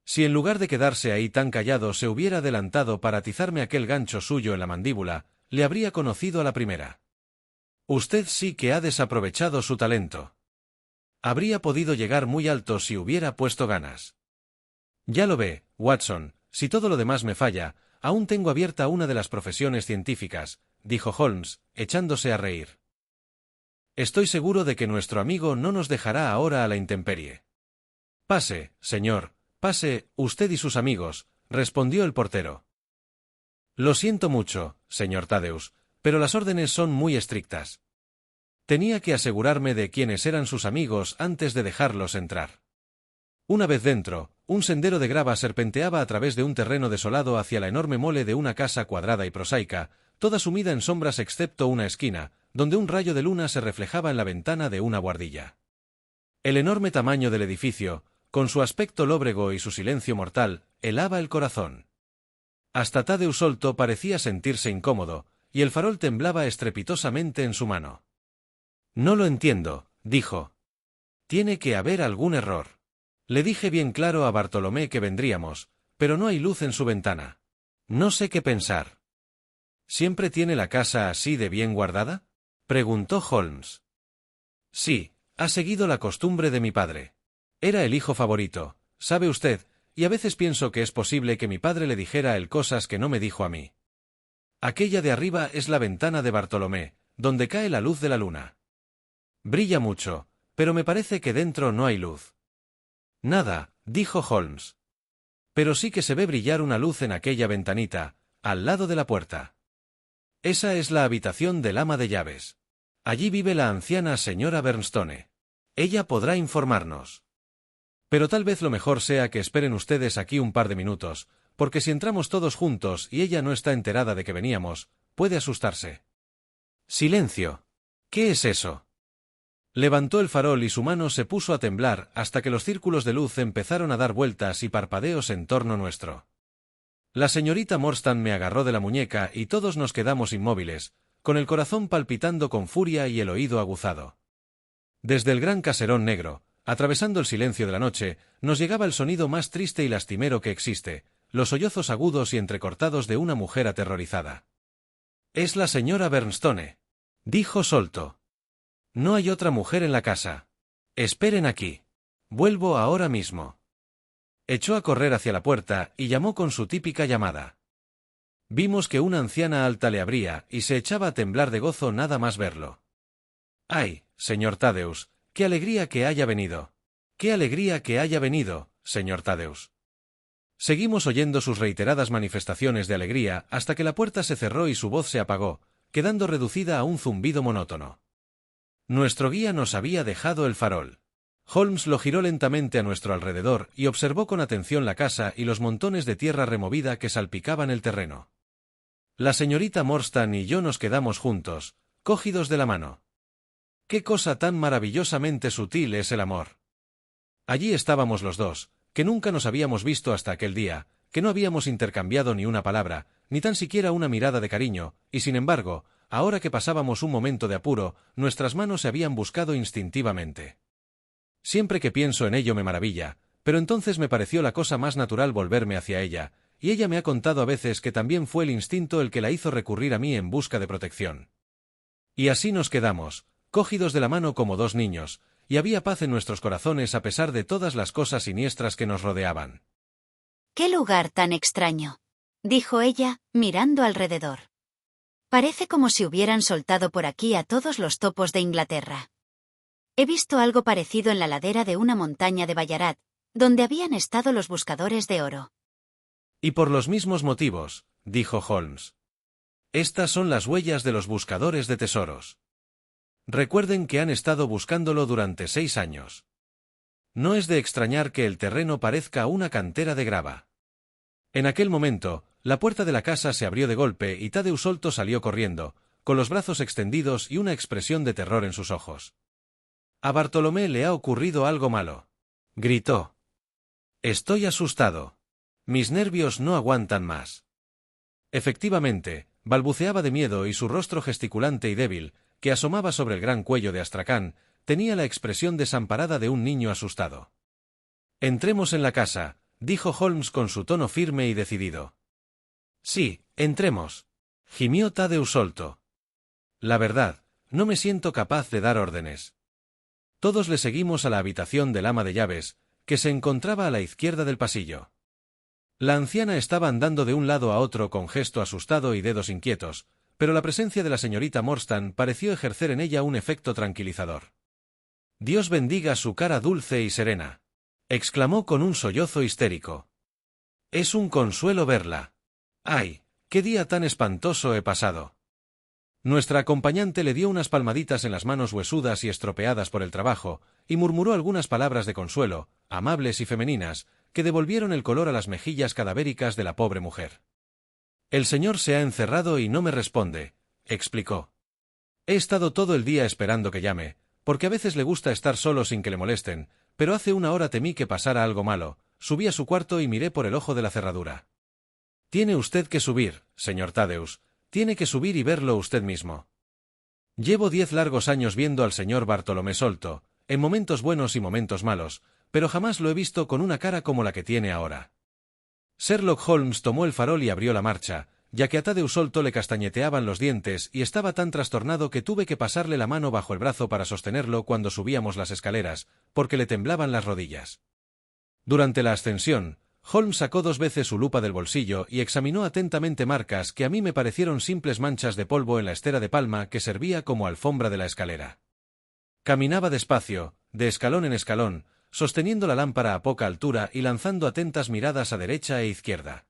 Si en lugar de quedarse ahí tan callado se hubiera adelantado para atizarme aquel gancho suyo en la mandíbula, le habría conocido a la primera. Usted sí que ha desaprovechado su talento. Habría podido llegar muy alto si hubiera puesto ganas. Ya lo ve, Watson, si todo lo demás me falla, aún tengo abierta una de las profesiones científicas, dijo Holmes, echándose a reír. Estoy seguro de que nuestro amigo no nos dejará ahora a la intemperie. Pase, señor, pase, usted y sus amigos, respondió el portero. Lo siento mucho, señor Thaddeus, pero las órdenes son muy estrictas. Tenía que asegurarme de quiénes eran sus amigos antes de dejarlos entrar. Una vez dentro, un sendero de grava serpenteaba a través de un terreno desolado hacia la enorme mole de una casa cuadrada y prosaica, toda sumida en sombras excepto una esquina, donde un rayo de luna se reflejaba en la ventana de una buhardilla. El enorme tamaño del edificio, con su aspecto lóbrego y su silencio mortal, helaba el corazón. Hasta Thaddeus Solto parecía sentirse incómodo, y el farol temblaba estrepitosamente en su mano. No lo entiendo, dijo. Tiene que haber algún error. Le dije bien claro a Bartolomé que vendríamos, pero no hay luz en su ventana. No sé qué pensar. ¿Siempre tiene la casa así de bien guardada?, preguntó Holmes. Sí, ha seguido la costumbre de mi padre. Era el hijo favorito, sabe usted, y a veces pienso que es posible que mi padre le dijera a él cosas que no me dijo a mí. Aquella de arriba es la ventana de Bartolomé, donde cae la luz de la luna. Brilla mucho, pero me parece que dentro no hay luz. Nada, dijo Holmes. Pero sí que se ve brillar una luz en aquella ventanita, al lado de la puerta. Esa es la habitación del ama de llaves. Allí vive la anciana señora Bernstone. Ella podrá informarnos. Pero tal vez lo mejor sea que esperen ustedes aquí un par de minutos, porque si entramos todos juntos y ella no está enterada de que veníamos, puede asustarse. Silencio. ¿Qué es eso? Levantó el farol y su mano se puso a temblar hasta que los círculos de luz empezaron a dar vueltas y parpadeos en torno nuestro. La señorita Morstan me agarró de la muñeca y todos nos quedamos inmóviles, con el corazón palpitando con furia y el oído aguzado. Desde el gran caserón negro, atravesando el silencio de la noche, nos llegaba el sonido más triste y lastimero que existe, los sollozos agudos y entrecortados de una mujer aterrorizada. «Es la señora Bernstone», dijo Solto. «No hay otra mujer en la casa. Esperen aquí. Vuelvo ahora mismo». Echó a correr hacia la puerta y llamó con su típica llamada. Vimos que una anciana alta le abría y se echaba a temblar de gozo nada más verlo. «Ay, señor Thaddeus, qué alegría que haya venido. Qué alegría que haya venido, señor Thaddeus». Seguimos oyendo sus reiteradas manifestaciones de alegría hasta que la puerta se cerró y su voz se apagó, quedando reducida a un zumbido monótono. Nuestro guía nos había dejado el farol. Holmes lo giró lentamente a nuestro alrededor y observó con atención la casa y los montones de tierra removida que salpicaban el terreno. La señorita Morstan y yo nos quedamos juntos, cogidos de la mano. ¡Qué cosa tan maravillosamente sutil es el amor! Allí estábamos los dos, que nunca nos habíamos visto hasta aquel día, que no habíamos intercambiado ni una palabra, ni tan siquiera una mirada de cariño, y sin embargo, ahora que pasábamos un momento de apuro, nuestras manos se habían buscado instintivamente. Siempre que pienso en ello me maravilla, pero entonces me pareció la cosa más natural volverme hacia ella, y ella me ha contado a veces que también fue el instinto el que la hizo recurrir a mí en busca de protección. Y así nos quedamos, cogidos de la mano como dos niños, y había paz en nuestros corazones a pesar de todas las cosas siniestras que nos rodeaban. «¡Qué lugar tan extraño!», dijo ella, mirando alrededor. «Parece como si hubieran soltado por aquí a todos los topos de Inglaterra. He visto algo parecido en la ladera de una montaña de Ballarat, donde habían estado los buscadores de oro». «Y por los mismos motivos», dijo Holmes. «Estas son las huellas de los buscadores de tesoros. Recuerden que han estado buscándolo durante 6 años. No es de extrañar que el terreno parezca una cantera de grava. En aquel momento, La puerta de la casa se abrió de golpe y Tadeusz Solto salió corriendo, con los brazos extendidos y una expresión de terror en sus ojos. «A Bartolomé le ha ocurrido algo malo», gritó. «Estoy asustado. Mis nervios no aguantan más». Efectivamente, balbuceaba de miedo y su rostro gesticulante y débil, que asomaba sobre el gran cuello de Astracán, tenía la expresión desamparada de un niño asustado. «Entremos en la casa», dijo Holmes con su tono firme y decidido. «Sí, entremos», gimió Tadeusz Solto. «La verdad, no me siento capaz de dar órdenes». Todos le seguimos a la habitación del ama de llaves, que se encontraba a la izquierda del pasillo. La anciana estaba andando de un lado a otro con gesto asustado y dedos inquietos, pero la presencia de la señorita Morstan pareció ejercer en ella un efecto tranquilizador. «Dios bendiga su cara dulce y serena», exclamó con un sollozo histérico. «Es un consuelo verla. ¡Ay, qué día tan espantoso he pasado!». Nuestra acompañante le dio unas palmaditas en las manos huesudas y estropeadas por el trabajo, y murmuró algunas palabras de consuelo, amables y femeninas, que devolvieron el color a las mejillas cadavéricas de la pobre mujer. «El señor se ha encerrado y no me responde», explicó. «He estado todo el día esperando que llame, porque a veces le gusta estar solo sin que le molesten, pero hace una hora temí que pasara algo malo, subí a su cuarto y miré por el ojo de la cerradura». «Tiene usted que subir, señor Tadeusz, tiene que subir y verlo usted mismo. Llevo 10 largos años viendo al señor Bartolomé Solto, en momentos buenos y momentos malos, pero jamás lo he visto con una cara como la que tiene ahora». Sherlock Holmes tomó el farol y abrió la marcha, ya que a Tadeusz Solto le castañeteaban los dientes y estaba tan trastornado que tuve que pasarle la mano bajo el brazo para sostenerlo cuando subíamos las escaleras, porque le temblaban las rodillas. Durante la ascensión, Holmes sacó 2 veces su lupa del bolsillo y examinó atentamente marcas que a mí me parecieron simples manchas de polvo en la estera de palma que servía como alfombra de la escalera. Caminaba despacio, de escalón en escalón, sosteniendo la lámpara a poca altura y lanzando atentas miradas a derecha e izquierda.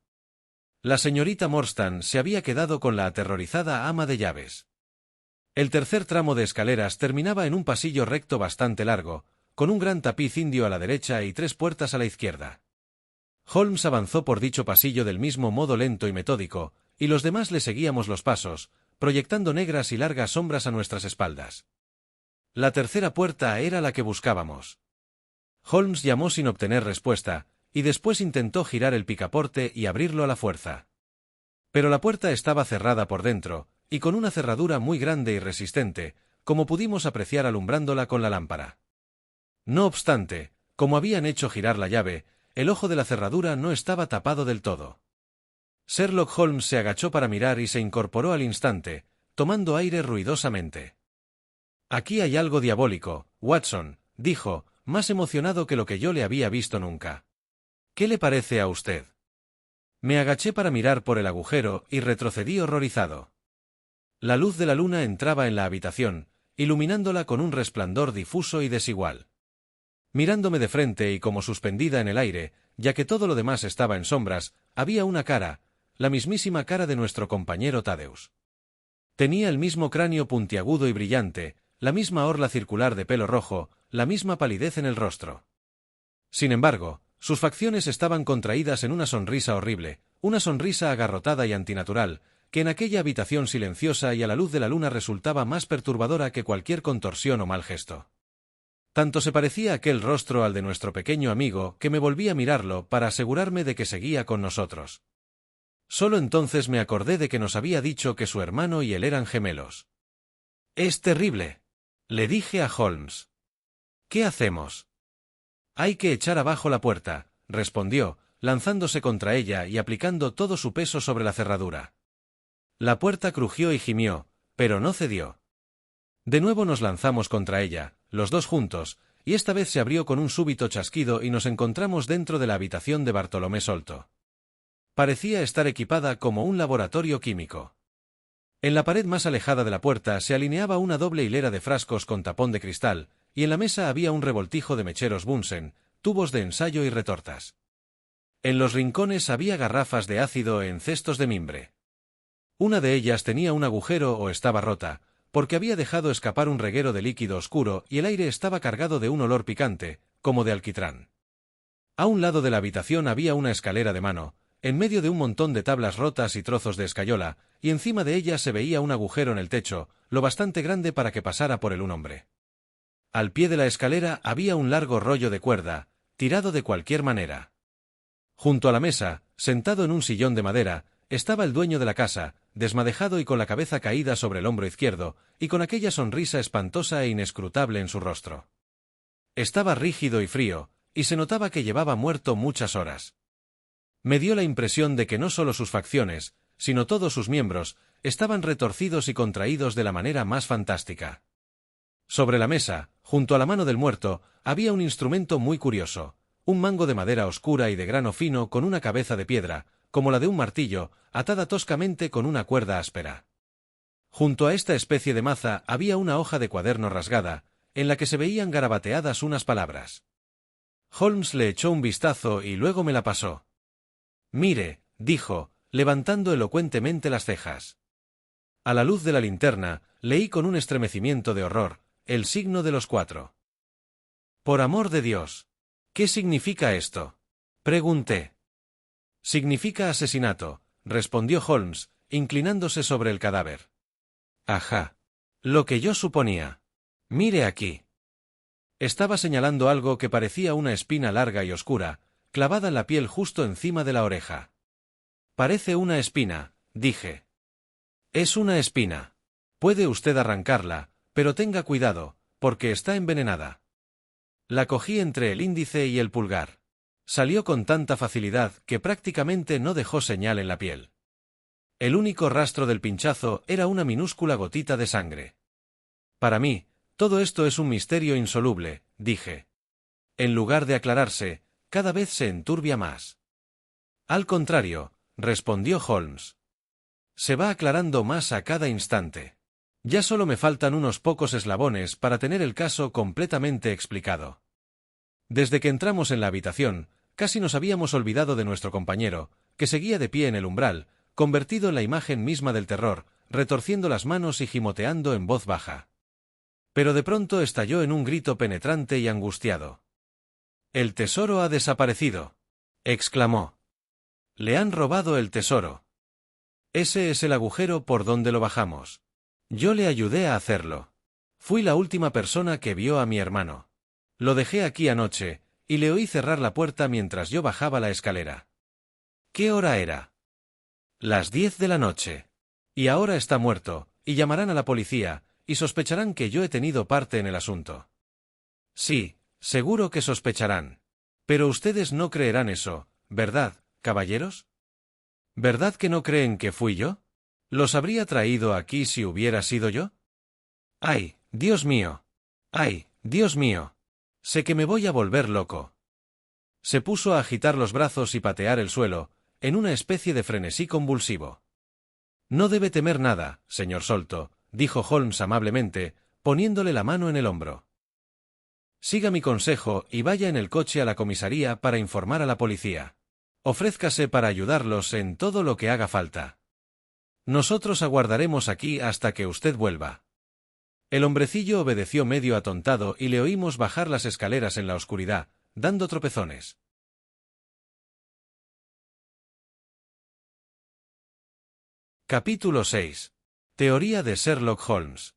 La señorita Morstan se había quedado con la aterrorizada ama de llaves. El tercer tramo de escaleras terminaba en un pasillo recto bastante largo, con un gran tapiz indio a la derecha y 3 puertas a la izquierda. Holmes avanzó por dicho pasillo del mismo modo lento y metódico, y los demás le seguíamos los pasos, proyectando negras y largas sombras a nuestras espaldas. La tercera puerta era la que buscábamos. Holmes llamó sin obtener respuesta, y después intentó girar el picaporte y abrirlo a la fuerza. Pero la puerta estaba cerrada por dentro, y con una cerradura muy grande y resistente, como pudimos apreciar alumbrándola con la lámpara. No obstante, como habían hecho girar la llave, el ojo de la cerradura no estaba tapado del todo. Sherlock Holmes se agachó para mirar y se incorporó al instante, tomando aire ruidosamente. «Aquí hay algo diabólico, Watson», dijo, más emocionado que lo que yo le había visto nunca. «¿Qué le parece a usted?». Me agaché para mirar por el agujero y retrocedí horrorizado. La luz de la luna entraba en la habitación, iluminándola con un resplandor difuso y desigual. Mirándome de frente y como suspendida en el aire, ya que todo lo demás estaba en sombras, había una cara, la mismísima cara de nuestro compañero Tadeusz. Tenía el mismo cráneo puntiagudo y brillante, la misma orla circular de pelo rojo, la misma palidez en el rostro. Sin embargo, sus facciones estaban contraídas en una sonrisa horrible, una sonrisa agarrotada y antinatural, que en aquella habitación silenciosa y a la luz de la luna resultaba más perturbadora que cualquier contorsión o mal gesto. Tanto se parecía aquel rostro al de nuestro pequeño amigo que me volví a mirarlo para asegurarme de que seguía con nosotros. Solo entonces me acordé de que nos había dicho que su hermano y él eran gemelos. «Es terrible», le dije a Holmes. «¿Qué hacemos?». «Hay que echar abajo la puerta», respondió, lanzándose contra ella y aplicando todo su peso sobre la cerradura. La puerta crujió y gimió, pero no cedió. De nuevo nos lanzamos contra ella, los dos juntos, y esta vez se abrió con un súbito chasquido y nos encontramos dentro de la habitación de Bartolomé Solto. Parecía estar equipada como un laboratorio químico. En la pared más alejada de la puerta se alineaba una doble hilera de frascos con tapón de cristal, y en la mesa había un revoltijo de mecheros Bunsen, tubos de ensayo y retortas. En los rincones había garrafas de ácido en cestos de mimbre. Una de ellas tenía un agujero o estaba rota, porque había dejado escapar un reguero de líquido oscuro y el aire estaba cargado de un olor picante, como de alquitrán. A un lado de la habitación había una escalera de mano, en medio de un montón de tablas rotas y trozos de escayola, y encima de ella se veía un agujero en el techo, lo bastante grande para que pasara por él un hombre. Al pie de la escalera había un largo rollo de cuerda, tirado de cualquier manera. Junto a la mesa, sentado en un sillón de madera, estaba el dueño de la casa, desmadejado y con la cabeza caída sobre el hombro izquierdo, y con aquella sonrisa espantosa e inescrutable en su rostro. Estaba rígido y frío, y se notaba que llevaba muerto muchas horas. Me dio la impresión de que no solo sus facciones, sino todos sus miembros, estaban retorcidos y contraídos de la manera más fantástica. Sobre la mesa, junto a la mano del muerto, había un instrumento muy curioso, un mango de madera oscura y de grano fino con una cabeza de piedra, como la de un martillo, atada toscamente con una cuerda áspera. Junto a esta especie de maza había una hoja de cuaderno rasgada, en la que se veían garabateadas unas palabras. Holmes le echó un vistazo y luego me la pasó. «Mire», dijo, levantando elocuentemente las cejas. A la luz de la linterna, leí con un estremecimiento de horror, el signo de los 4. «Por amor de Dios. ¿Qué significa esto?», pregunté. «Significa asesinato», respondió Holmes, inclinándose sobre el cadáver. «Ajá. Lo que yo suponía. Mire aquí». Estaba señalando algo que parecía una espina larga y oscura, clavada en la piel justo encima de la oreja. «Parece una espina», dije. «Es una espina. Puede usted arrancarla, pero tenga cuidado, porque está envenenada». La cogí entre el índice y el pulgar. Salió con tanta facilidad que prácticamente no dejó señal en la piel. El único rastro del pinchazo era una minúscula gotita de sangre. «Para mí, todo esto es un misterio insoluble», dije. «En lugar de aclararse, cada vez se enturbia más». «Al contrario», respondió Holmes. «Se va aclarando más a cada instante. Ya solo me faltan unos pocos eslabones para tener el caso completamente explicado». Desde que entramos en la habitación, casi nos habíamos olvidado de nuestro compañero, que seguía de pie en el umbral, convertido en la imagen misma del terror, retorciendo las manos y gimoteando en voz baja. Pero de pronto estalló en un grito penetrante y angustiado. «El tesoro ha desaparecido», exclamó. «Le han robado el tesoro. Ese es el agujero por donde lo bajamos. Yo le ayudé a hacerlo. Fui la última persona que vio a mi hermano. Lo dejé aquí anoche, y le oí cerrar la puerta mientras yo bajaba la escalera». «¿Qué hora era?» «Las 10 de la noche. Y ahora está muerto, y llamarán a la policía, y sospecharán que yo he tenido parte en el asunto». «Sí, seguro que sospecharán. Pero ustedes no creerán eso, ¿verdad, caballeros? ¿Verdad que no creen que fui yo? ¿Los habría traído aquí si hubiera sido yo? ¡Ay, Dios mío! ¡Ay, Dios mío! Sé que me voy a volver loco». Se puso a agitar los brazos y patear el suelo, en una especie de frenesí convulsivo. «No debe temer nada, señor Solto», dijo Holmes amablemente, poniéndole la mano en el hombro. «Siga mi consejo y vaya en el coche a la comisaría para informar a la policía. Ofrézcase para ayudarlos en todo lo que haga falta. Nosotros aguardaremos aquí hasta que usted vuelva». El hombrecillo obedeció medio atontado y le oímos bajar las escaleras en la oscuridad, dando tropezones. Capítulo 6. Teoría de Sherlock Holmes.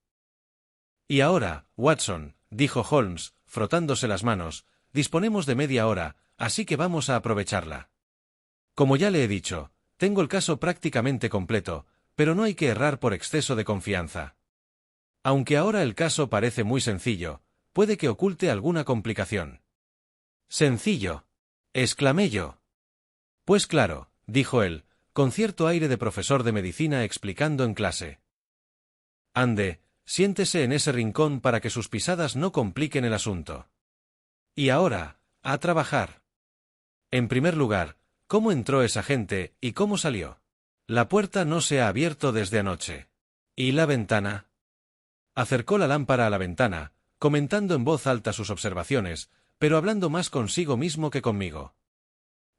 «Y ahora, Watson», dijo Holmes, frotándose las manos, «disponemos de media hora, así que vamos a aprovecharla. Como ya le he dicho, tengo el caso prácticamente completo, pero no hay que errar por exceso de confianza. Aunque ahora el caso parece muy sencillo, puede que oculte alguna complicación». «¿Sencillo?», exclamé yo. «Pues claro», dijo él, con cierto aire de profesor de medicina explicando en clase. «Ande, siéntese en ese rincón para que sus pisadas no compliquen el asunto. Y ahora, a trabajar. En primer lugar, ¿cómo entró esa gente y cómo salió? La puerta no se ha abierto desde anoche. ¿Y la ventana?». Acercó la lámpara a la ventana, comentando en voz alta sus observaciones, pero hablando más consigo mismo que conmigo.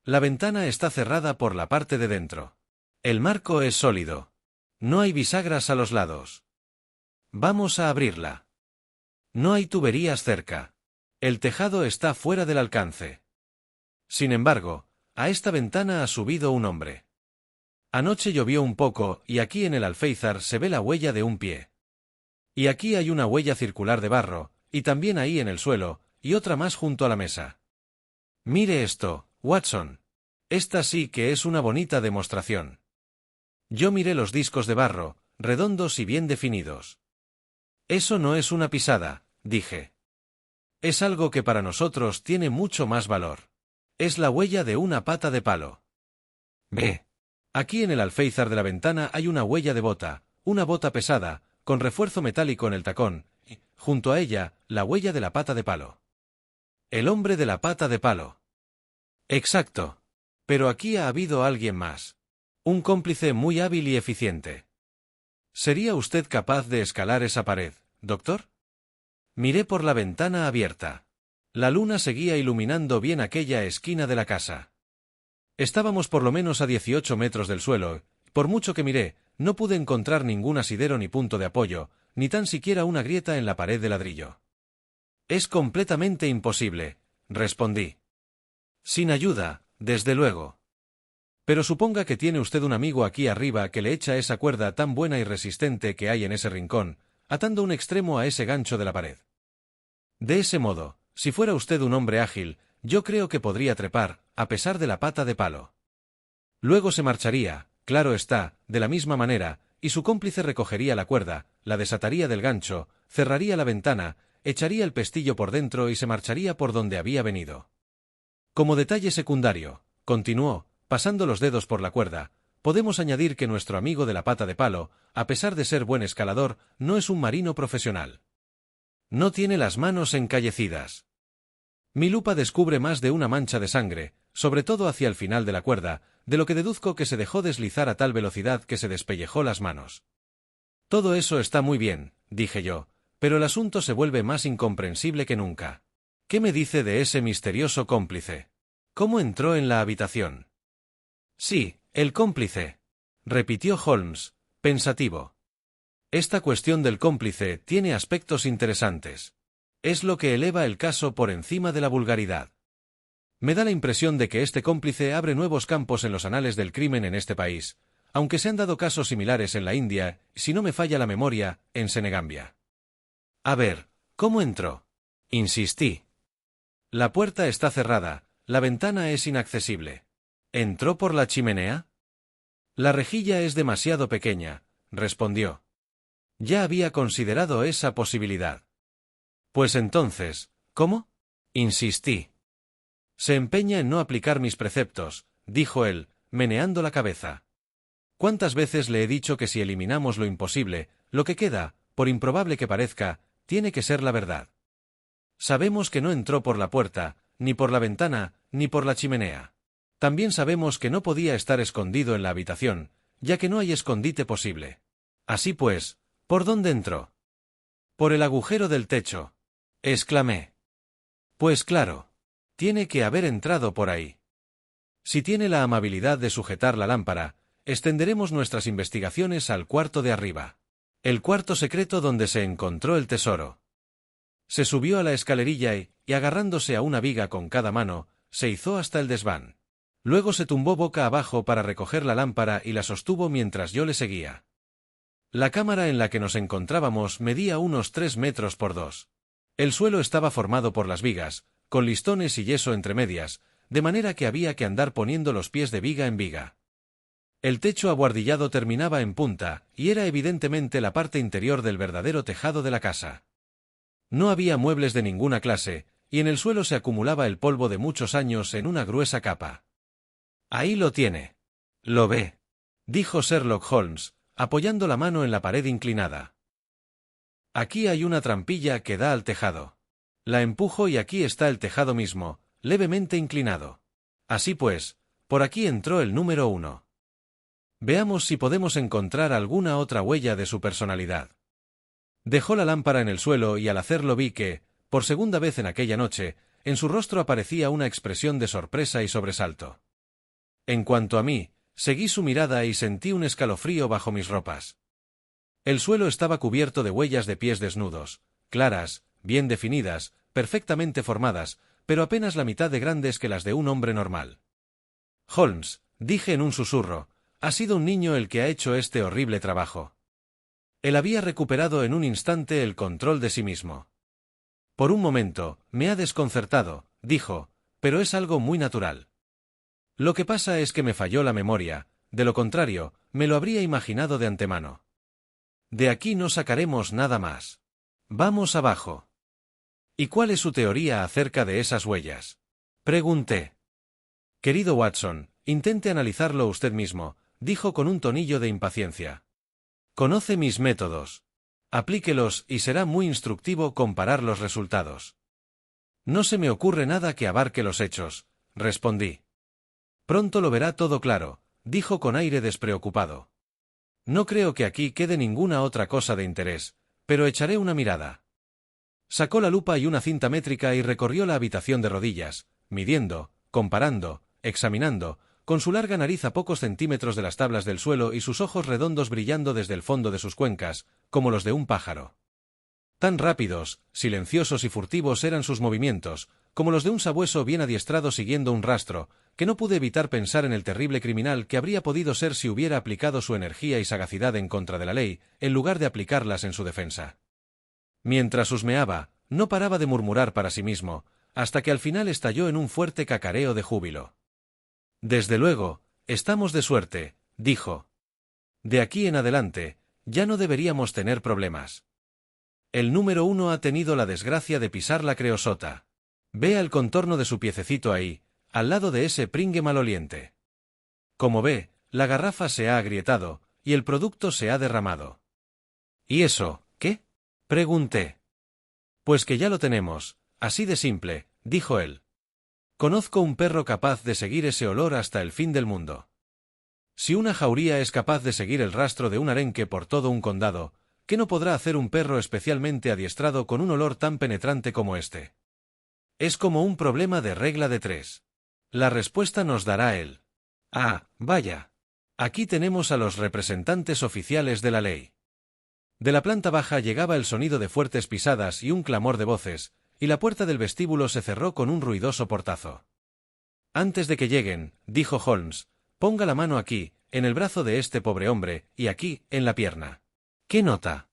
«La ventana está cerrada por la parte de dentro. El marco es sólido. No hay bisagras a los lados. Vamos a abrirla. No hay tuberías cerca. El tejado está fuera del alcance. Sin embargo, a esta ventana ha subido un hombre. Anoche llovió un poco, y aquí en el alféizar se ve la huella de un pie. Y aquí hay una huella circular de barro, y también ahí en el suelo, y otra más junto a la mesa. Mire esto, Watson. Esta sí que es una bonita demostración. Yo miré los discos de barro, redondos y bien definidos. Eso no es una pisada, dije. Es algo que para nosotros tiene mucho más valor. Es la huella de una pata de palo. Ve. Aquí en el alféizar de la ventana hay una huella de bota, una bota pesada, con refuerzo metálico en el tacón, y, junto a ella, la huella de la pata de palo. El hombre de la pata de palo. Exacto. Pero aquí ha habido alguien más. Un cómplice muy hábil y eficiente. ¿Sería usted capaz de escalar esa pared, doctor? Miré por la ventana abierta. La luna seguía iluminando bien aquella esquina de la casa. Estábamos por lo menos a 18 metros del suelo, y por mucho que miré, no pude encontrar ningún asidero ni punto de apoyo, ni tan siquiera una grieta en la pared de ladrillo. Es completamente imposible, respondí. Sin ayuda, desde luego. Pero suponga que tiene usted un amigo aquí arriba que le echa esa cuerda tan buena y resistente que hay en ese rincón, atando un extremo a ese gancho de la pared. De ese modo, si fuera usted un hombre ágil, yo creo que podría trepar, a pesar de la pata de palo. Luego se marcharía, claro está, de la misma manera, y su cómplice recogería la cuerda, la desataría del gancho, cerraría la ventana, echaría el pestillo por dentro y se marcharía por donde había venido. Como detalle secundario, continuó, pasando los dedos por la cuerda, podemos añadir que nuestro amigo de la pata de palo, a pesar de ser buen escalador, no es un marino profesional. No tiene las manos encallecidas. Mi lupa descubre más de una mancha de sangre, sobre todo hacia el final de la cuerda, de lo que deduzco que se dejó deslizar a tal velocidad que se despellejó las manos. Todo eso está muy bien, dije yo, pero el asunto se vuelve más incomprensible que nunca. ¿Qué me dice de ese misterioso cómplice? ¿Cómo entró en la habitación? Sí, el cómplice, repitió Holmes, pensativo. Esta cuestión del cómplice tiene aspectos interesantes. Es lo que eleva el caso por encima de la vulgaridad. Me da la impresión de que este cómplice abre nuevos campos en los anales del crimen en este país, aunque se han dado casos similares en la India, si no me falla la memoria, en Senegambia. A ver, ¿cómo entró? Insistí. La puerta está cerrada, la ventana es inaccesible. ¿Entró por la chimenea? La rejilla es demasiado pequeña, respondió. Ya había considerado esa posibilidad. Pues entonces, ¿cómo? Insistí. Se empeña en no aplicar mis preceptos, dijo él, meneando la cabeza. ¿Cuántas veces le he dicho que si eliminamos lo imposible, lo que queda, por improbable que parezca, tiene que ser la verdad? Sabemos que no entró por la puerta, ni por la ventana, ni por la chimenea. También sabemos que no podía estar escondido en la habitación, ya que no hay escondite posible. Así pues, ¿por dónde entró? Por el agujero del techo, exclamé. Pues claro. Tiene que haber entrado por ahí. Si tiene la amabilidad de sujetar la lámpara, extenderemos nuestras investigaciones al cuarto de arriba. El cuarto secreto donde se encontró el tesoro. Se subió a la escalerilla y agarrándose a una viga con cada mano, se izó hasta el desván. Luego se tumbó boca abajo para recoger la lámpara y la sostuvo mientras yo le seguía. La cámara en la que nos encontrábamos medía unos 3 metros por 2. El suelo estaba formado por las vigas, con listones y yeso entre medias, de manera que había que andar poniendo los pies de viga en viga. El techo abuhardillado terminaba en punta, y era evidentemente la parte interior del verdadero tejado de la casa. No había muebles de ninguna clase, y en el suelo se acumulaba el polvo de muchos años en una gruesa capa. Ahí lo tiene. Lo ve, dijo Sherlock Holmes, apoyando la mano en la pared inclinada. Aquí hay una trampilla que da al tejado. La empujo y aquí está el tejado mismo, levemente inclinado. Así pues, por aquí entró el número 1. Veamos si podemos encontrar alguna otra huella de su personalidad. Dejó la lámpara en el suelo y al hacerlo vi que, por segunda vez en aquella noche, en su rostro aparecía una expresión de sorpresa y sobresalto. En cuanto a mí, seguí su mirada y sentí un escalofrío bajo mis ropas. El suelo estaba cubierto de huellas de pies desnudos, claras, bien definidas, perfectamente formadas, pero apenas la mitad de grandes que las de un hombre normal. Holmes, dije en un susurro, ha sido un niño el que ha hecho este horrible trabajo. Él había recuperado en un instante el control de sí mismo. Por un momento, me ha desconcertado, dijo, pero es algo muy natural. Lo que pasa es que me falló la memoria, de lo contrario, me lo habría imaginado de antemano. De aquí no sacaremos nada más. Vamos abajo. ¿Y cuál es su teoría acerca de esas huellas? Pregunté. Querido Watson, intente analizarlo usted mismo, dijo con un tonillo de impaciencia. Conoce mis métodos. Aplíquelos y será muy instructivo comparar los resultados. No se me ocurre nada que abarque los hechos, respondí. Pronto lo verá todo claro, dijo con aire despreocupado. No creo que aquí quede ninguna otra cosa de interés, pero echaré una mirada. Sacó la lupa y una cinta métrica y recorrió la habitación de rodillas, midiendo, comparando, examinando, con su larga nariz a pocos centímetros de las tablas del suelo y sus ojos redondos brillando desde el fondo de sus cuencas, como los de un pájaro. Tan rápidos, silenciosos y furtivos eran sus movimientos, como los de un sabueso bien adiestrado siguiendo un rastro, que no pude evitar pensar en el terrible criminal que habría podido ser si hubiera aplicado su energía y sagacidad en contra de la ley, en lugar de aplicarlas en su defensa. Mientras husmeaba, no paraba de murmurar para sí mismo, hasta que al final estalló en un fuerte cacareo de júbilo. Desde luego, estamos de suerte, dijo. De aquí en adelante, ya no deberíamos tener problemas. El número 1 ha tenido la desgracia de pisar la creosota. Vea el contorno de su piececito ahí, al lado de ese pringue maloliente. Como ve, la garrafa se ha agrietado, y el producto se ha derramado. ¿Y eso, qué? Pregunté. Pues que ya lo tenemos, así de simple, dijo él. Conozco un perro capaz de seguir ese olor hasta el fin del mundo. Si una jauría es capaz de seguir el rastro de un arenque por todo un condado, ¿qué no podrá hacer un perro especialmente adiestrado con un olor tan penetrante como este? Es como un problema de regla de 3. La respuesta nos dará él. Ah, vaya. Aquí tenemos a los representantes oficiales de la ley. De la planta baja llegaba el sonido de fuertes pisadas y un clamor de voces, y la puerta del vestíbulo se cerró con un ruidoso portazo. Antes de que lleguen, dijo Holmes, ponga la mano aquí, en el brazo de este pobre hombre, y aquí, en la pierna. ¿Qué nota?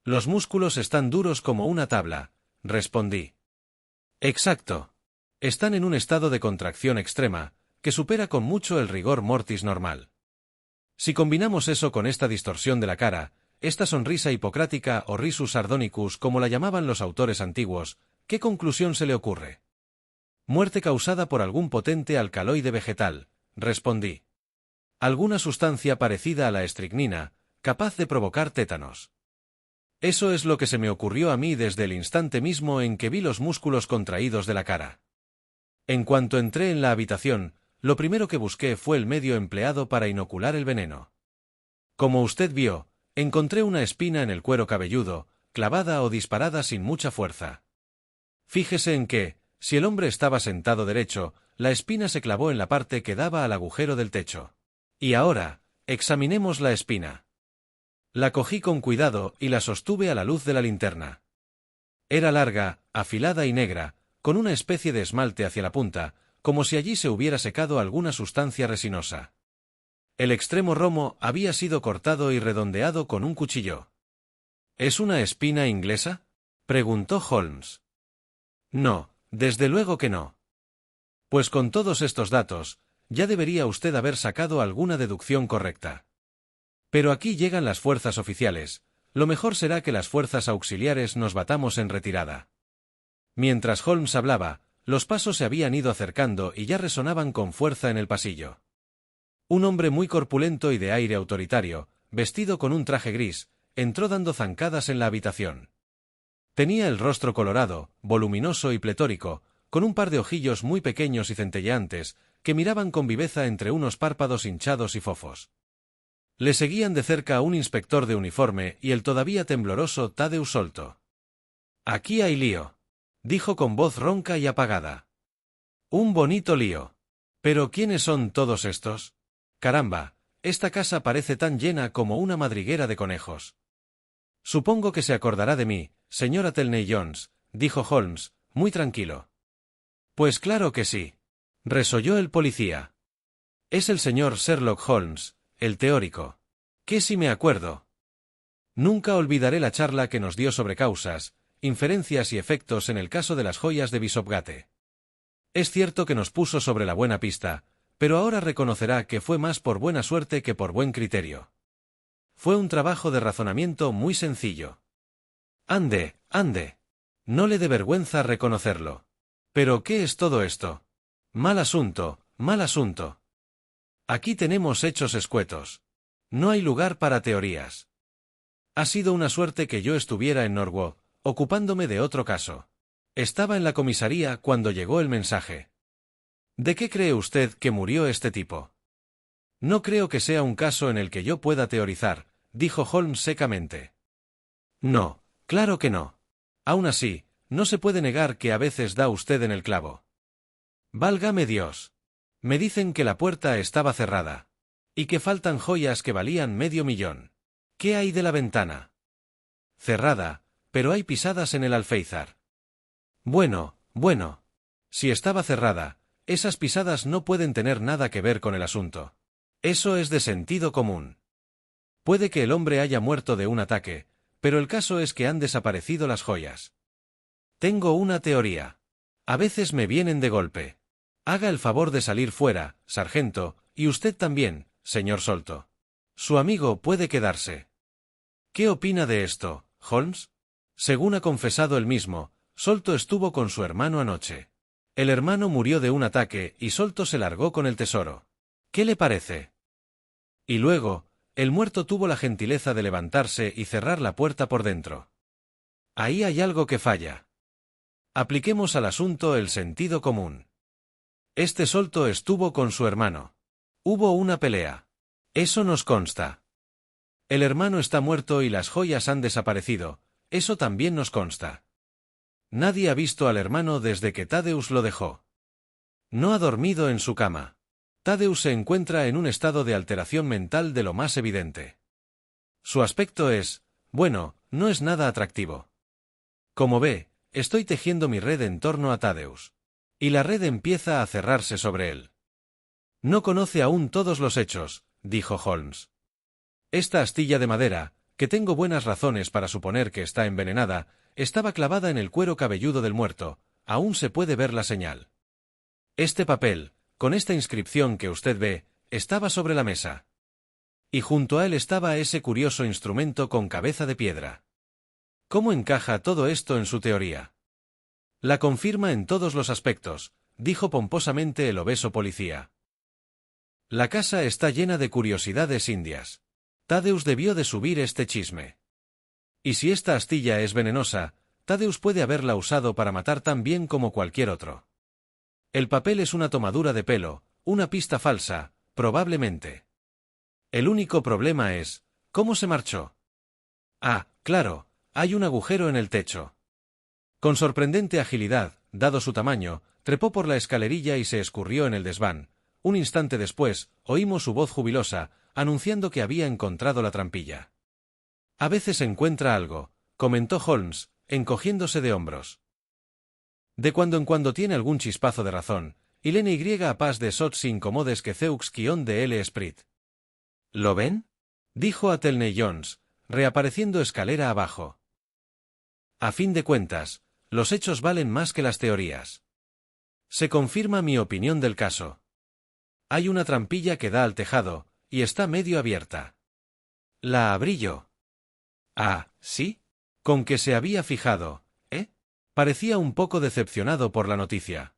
Los músculos están duros como una tabla, respondí. Exacto. Están en un estado de contracción extrema, que supera con mucho el rigor mortis normal. Si combinamos eso con esta distorsión de la cara, esta sonrisa hipocrática o risus sardonicus como la llamaban los autores antiguos, ¿qué conclusión se le ocurre? Muerte causada por algún potente alcaloide vegetal, respondí. Alguna sustancia parecida a la estricnina, capaz de provocar tétanos. Eso es lo que se me ocurrió a mí desde el instante mismo en que vi los músculos contraídos de la cara. En cuanto entré en la habitación, lo primero que busqué fue el medio empleado para inocular el veneno. Como usted vio, encontré una espina en el cuero cabelludo, clavada o disparada sin mucha fuerza. Fíjese en que, si el hombre estaba sentado derecho, la espina se clavó en la parte que daba al agujero del techo. Y ahora, examinemos la espina. La cogí con cuidado y la sostuve a la luz de la linterna. Era larga, afilada y negra, con una especie de esmalte hacia la punta, como si allí se hubiera secado alguna sustancia resinosa. El extremo romo había sido cortado y redondeado con un cuchillo. ¿Es una espina inglesa?, preguntó Holmes. No, desde luego que no. Pues con todos estos datos, ya debería usted haber sacado alguna deducción correcta. Pero aquí llegan las fuerzas oficiales, lo mejor será que las fuerzas auxiliares nos batamos en retirada. Mientras Holmes hablaba, los pasos se habían ido acercando y ya resonaban con fuerza en el pasillo. Un hombre muy corpulento y de aire autoritario, vestido con un traje gris, entró dando zancadas en la habitación. Tenía el rostro colorado, voluminoso y pletórico, con un par de ojillos muy pequeños y centelleantes, que miraban con viveza entre unos párpados hinchados y fofos. Le seguían de cerca un inspector de uniforme y el todavía tembloroso Tadeusz Solto. «Aquí hay lío», dijo con voz ronca y apagada. «Un bonito lío. ¿Pero quiénes son todos estos? Caramba, esta casa parece tan llena como una madriguera de conejos». «Supongo que se acordará de mí, señora Telney-Jones», dijo Holmes, muy tranquilo. «Pues claro que sí», resolló el policía. Es el señor Sherlock Holmes, el teórico. ¿Qué si me acuerdo? Nunca olvidaré la charla que nos dio sobre causas, inferencias y efectos en el caso de las joyas de Bishopgate. Es cierto que nos puso sobre la buena pista, pero ahora reconocerá que fue más por buena suerte que por buen criterio. Fue un trabajo de razonamiento muy sencillo. Ande, ande. No le dé vergüenza reconocerlo. ¿Pero qué es todo esto? Mal asunto, mal asunto. Aquí tenemos hechos escuetos. No hay lugar para teorías. Ha sido una suerte que yo estuviera en Norwood, ocupándome de otro caso. Estaba en la comisaría cuando llegó el mensaje. ¿De qué cree usted que murió este tipo? No creo que sea un caso en el que yo pueda teorizar, dijo Holmes secamente. No, claro que no. Aún así, no se puede negar que a veces da usted en el clavo. Válgame Dios. Me dicen que la puerta estaba cerrada. Y que faltan joyas que valían $500,000. ¿Qué hay de la ventana? Cerrada, pero hay pisadas en el alféizar. Bueno. Si estaba cerrada, esas pisadas no pueden tener nada que ver con el asunto. Eso es de sentido común. Puede que el hombre haya muerto de un ataque, pero el caso es que han desaparecido las joyas. Tengo una teoría. A veces me vienen de golpe. Haga el favor de salir fuera, sargento, y usted también, señor Solto. Su amigo puede quedarse. ¿Qué opina de esto, Holmes? Según ha confesado él mismo, Solto estuvo con su hermano anoche. El hermano murió de un ataque y Solto se largó con el tesoro. ¿Qué le parece? Y luego, el muerto tuvo la gentileza de levantarse y cerrar la puerta por dentro. Ahí hay algo que falla. Apliquemos al asunto el sentido común. Este Solto estuvo con su hermano. Hubo una pelea. Eso nos consta. El hermano está muerto y las joyas han desaparecido, eso también nos consta. Nadie ha visto al hermano desde que Thaddeus lo dejó. No ha dormido en su cama. Thaddeus se encuentra en un estado de alteración mental de lo más evidente. Su aspecto es, bueno, no es nada atractivo. Como ve, estoy tejiendo mi red en torno a Thaddeus. Y la red empieza a cerrarse sobre él. No conoce aún todos los hechos, dijo Holmes. Esta astilla de madera, que tengo buenas razones para suponer que está envenenada, estaba clavada en el cuero cabelludo del muerto, aún se puede ver la señal. Este papel, con esta inscripción que usted ve, estaba sobre la mesa. Y junto a él estaba ese curioso instrumento con cabeza de piedra. ¿Cómo encaja todo esto en su teoría? La confirma en todos los aspectos, dijo pomposamente el obeso policía. La casa está llena de curiosidades indias. Thaddeus debió de subir este chisme. Y si esta astilla es venenosa, Thaddeus puede haberla usado para matar tan bien como cualquier otro. El papel es una tomadura de pelo, una pista falsa, probablemente. El único problema es, ¿cómo se marchó? Ah, claro, hay un agujero en el techo. Con sorprendente agilidad, dado su tamaño, trepó por la escalerilla y se escurrió en el desván. Un instante después, oímos su voz jubilosa, anunciando que había encontrado la trampilla. A veces encuentra algo, comentó Holmes, encogiéndose de hombros. De cuando en cuando tiene algún chispazo de razón, y l'ny a pas de sots incomodes que zeux quion de L. Esprit. ¿Lo ven? Dijo Athelney Jones, reapareciendo escalera abajo. A fin de cuentas, los hechos valen más que las teorías. Se confirma mi opinión del caso. Hay una trampilla que da al tejado, y está medio abierta. La abrí yo. Ah, ¿sí? Con que se había fijado, ¿eh? Parecía un poco decepcionado por la noticia.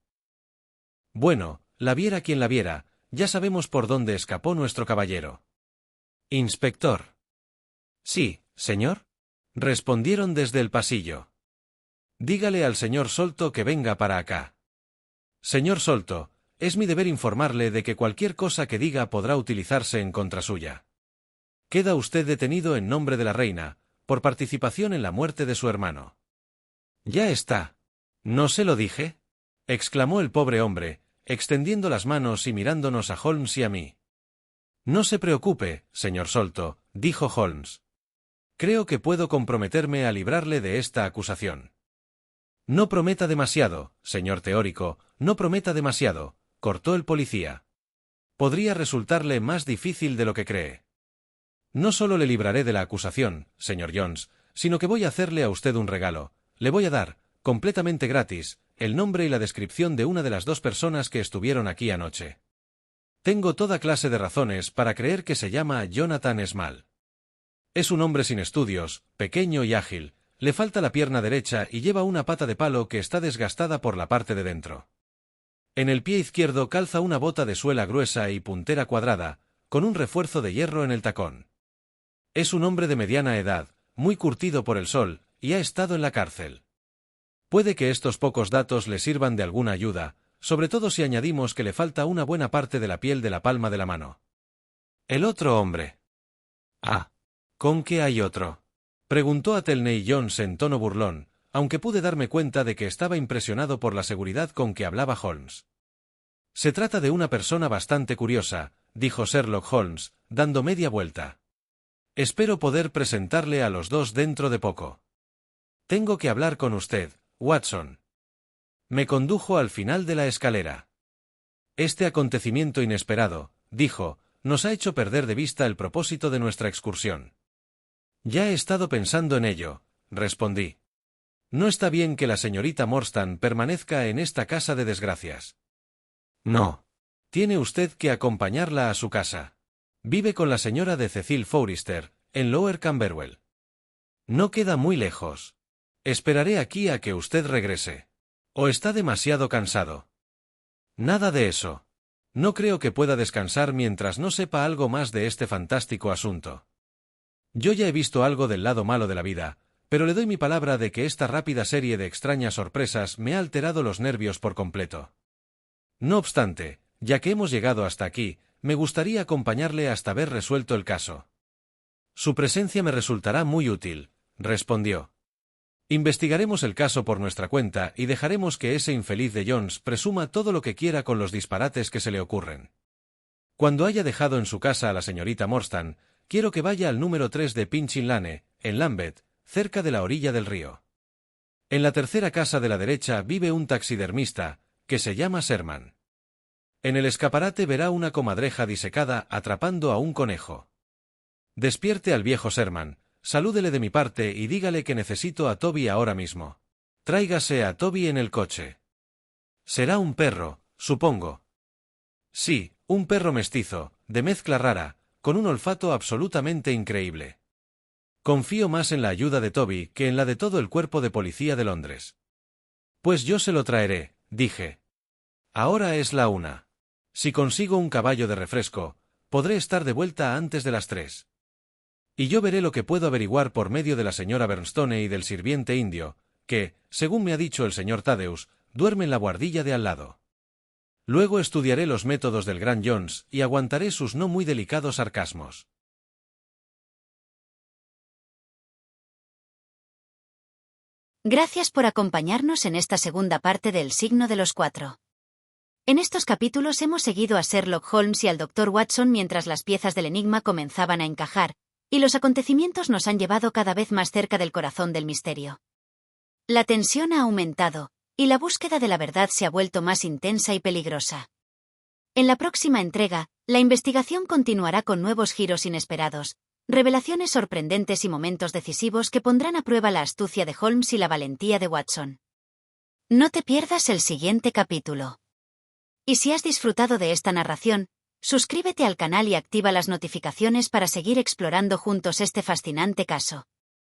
Bueno, la viera quien la viera, ya sabemos por dónde escapó nuestro caballero. Inspector. Sí, señor. Respondieron desde el pasillo. Dígale al señor Solto que venga para acá. Señor Solto, es mi deber informarle de que cualquier cosa que diga podrá utilizarse en contra suya. Queda usted detenido en nombre de la reina, por participación en la muerte de su hermano. Ya está. ¿No se lo dije? Exclamó el pobre hombre, extendiendo las manos y mirándonos a Holmes y a mí. No se preocupe, señor Solto, dijo Holmes. Creo que puedo comprometerme a librarle de esta acusación. No prometa demasiado, señor teórico, no prometa demasiado, cortó el policía. podría resultarle más difícil de lo que cree. No solo le libraré de la acusación, señor Jones, sino que voy a hacerle a usted un regalo. Le voy a dar, completamente gratis, el nombre y la descripción de una de las dos personas que estuvieron aquí anoche. Tengo toda clase de razones para creer que se llama Jonathan Small. Es un hombre sin estudios, pequeño y ágil, le falta la pierna derecha y lleva una pata de palo que está desgastada por la parte de dentro. En el pie izquierdo calza una bota de suela gruesa y puntera cuadrada, con un refuerzo de hierro en el tacón. Es un hombre de mediana edad, muy curtido por el sol, y ha estado en la cárcel. Puede que estos pocos datos le sirvan de alguna ayuda, sobre todo si añadimos que le falta una buena parte de la piel de la palma de la mano. El otro hombre. ¿Con qué hay otro? Preguntó Athelney Jones en tono burlón, aunque pude darme cuenta de que estaba impresionado por la seguridad con que hablaba Holmes. Se trata de una persona bastante curiosa, dijo Sherlock Holmes, dando media vuelta. Espero poder presentarle a los dos dentro de poco. Tengo que hablar con usted, Watson. Me condujo al final de la escalera. Este acontecimiento inesperado, dijo, nos ha hecho perder de vista el propósito de nuestra excursión. Ya he estado pensando en ello, respondí. No está bien que la señorita Morstan permanezca en esta casa de desgracias. No. Tiene usted que acompañarla a su casa. Vive con la señora de Cecil Forrester, en Lower Camberwell. No queda muy lejos. Esperaré aquí a que usted regrese. ¿O está demasiado cansado? Nada de eso. No creo que pueda descansar mientras no sepa algo más de este fantástico asunto. Yo ya he visto algo del lado malo de la vida, pero le doy mi palabra de que esta rápida serie de extrañas sorpresas me ha alterado los nervios por completo. No obstante, ya que hemos llegado hasta aquí, me gustaría acompañarle hasta haber resuelto el caso. Su presencia me resultará muy útil, respondió. Investigaremos el caso por nuestra cuenta y dejaremos que ese infeliz de Jones presuma todo lo que quiera con los disparates que se le ocurren. Cuando haya dejado en su casa a la señorita Morstan, quiero que vaya al número 3 de Pinchin Lane, en Lambeth, cerca de la orilla del río. En la tercera casa de la derecha vive un taxidermista, que se llama Sherman. En el escaparate verá una comadreja disecada atrapando a un conejo. Despierte al viejo Sherman, salúdele de mi parte y dígale que necesito a Toby ahora mismo. Tráigase a Toby en el coche. Será un perro, supongo. Sí, un perro mestizo, de mezcla rara, con un olfato absolutamente increíble. Confío más en la ayuda de Toby que en la de todo el cuerpo de policía de Londres. Pues yo se lo traeré, dije. Ahora es la 1. Si consigo un caballo de refresco, podré estar de vuelta antes de las 3. Y yo veré lo que puedo averiguar por medio de la señora Bernstone y del sirviente indio, que, según me ha dicho el señor Thaddeus, duerme en la buhardilla de al lado. Luego estudiaré los métodos del gran Jones y aguantaré sus no muy delicados sarcasmos. Gracias por acompañarnos en esta segunda parte del Signo de los Cuatro. En estos capítulos hemos seguido a Sherlock Holmes y al Dr. Watson mientras las piezas del enigma comenzaban a encajar, y los acontecimientos nos han llevado cada vez más cerca del corazón del misterio. La tensión ha aumentado, y la búsqueda de la verdad se ha vuelto más intensa y peligrosa. En la próxima entrega, la investigación continuará con nuevos giros inesperados, revelaciones sorprendentes y momentos decisivos que pondrán a prueba la astucia de Holmes y la valentía de Watson. No te pierdas el siguiente capítulo. Y si has disfrutado de esta narración, suscríbete al canal y activa las notificaciones para seguir explorando juntos este fascinante caso.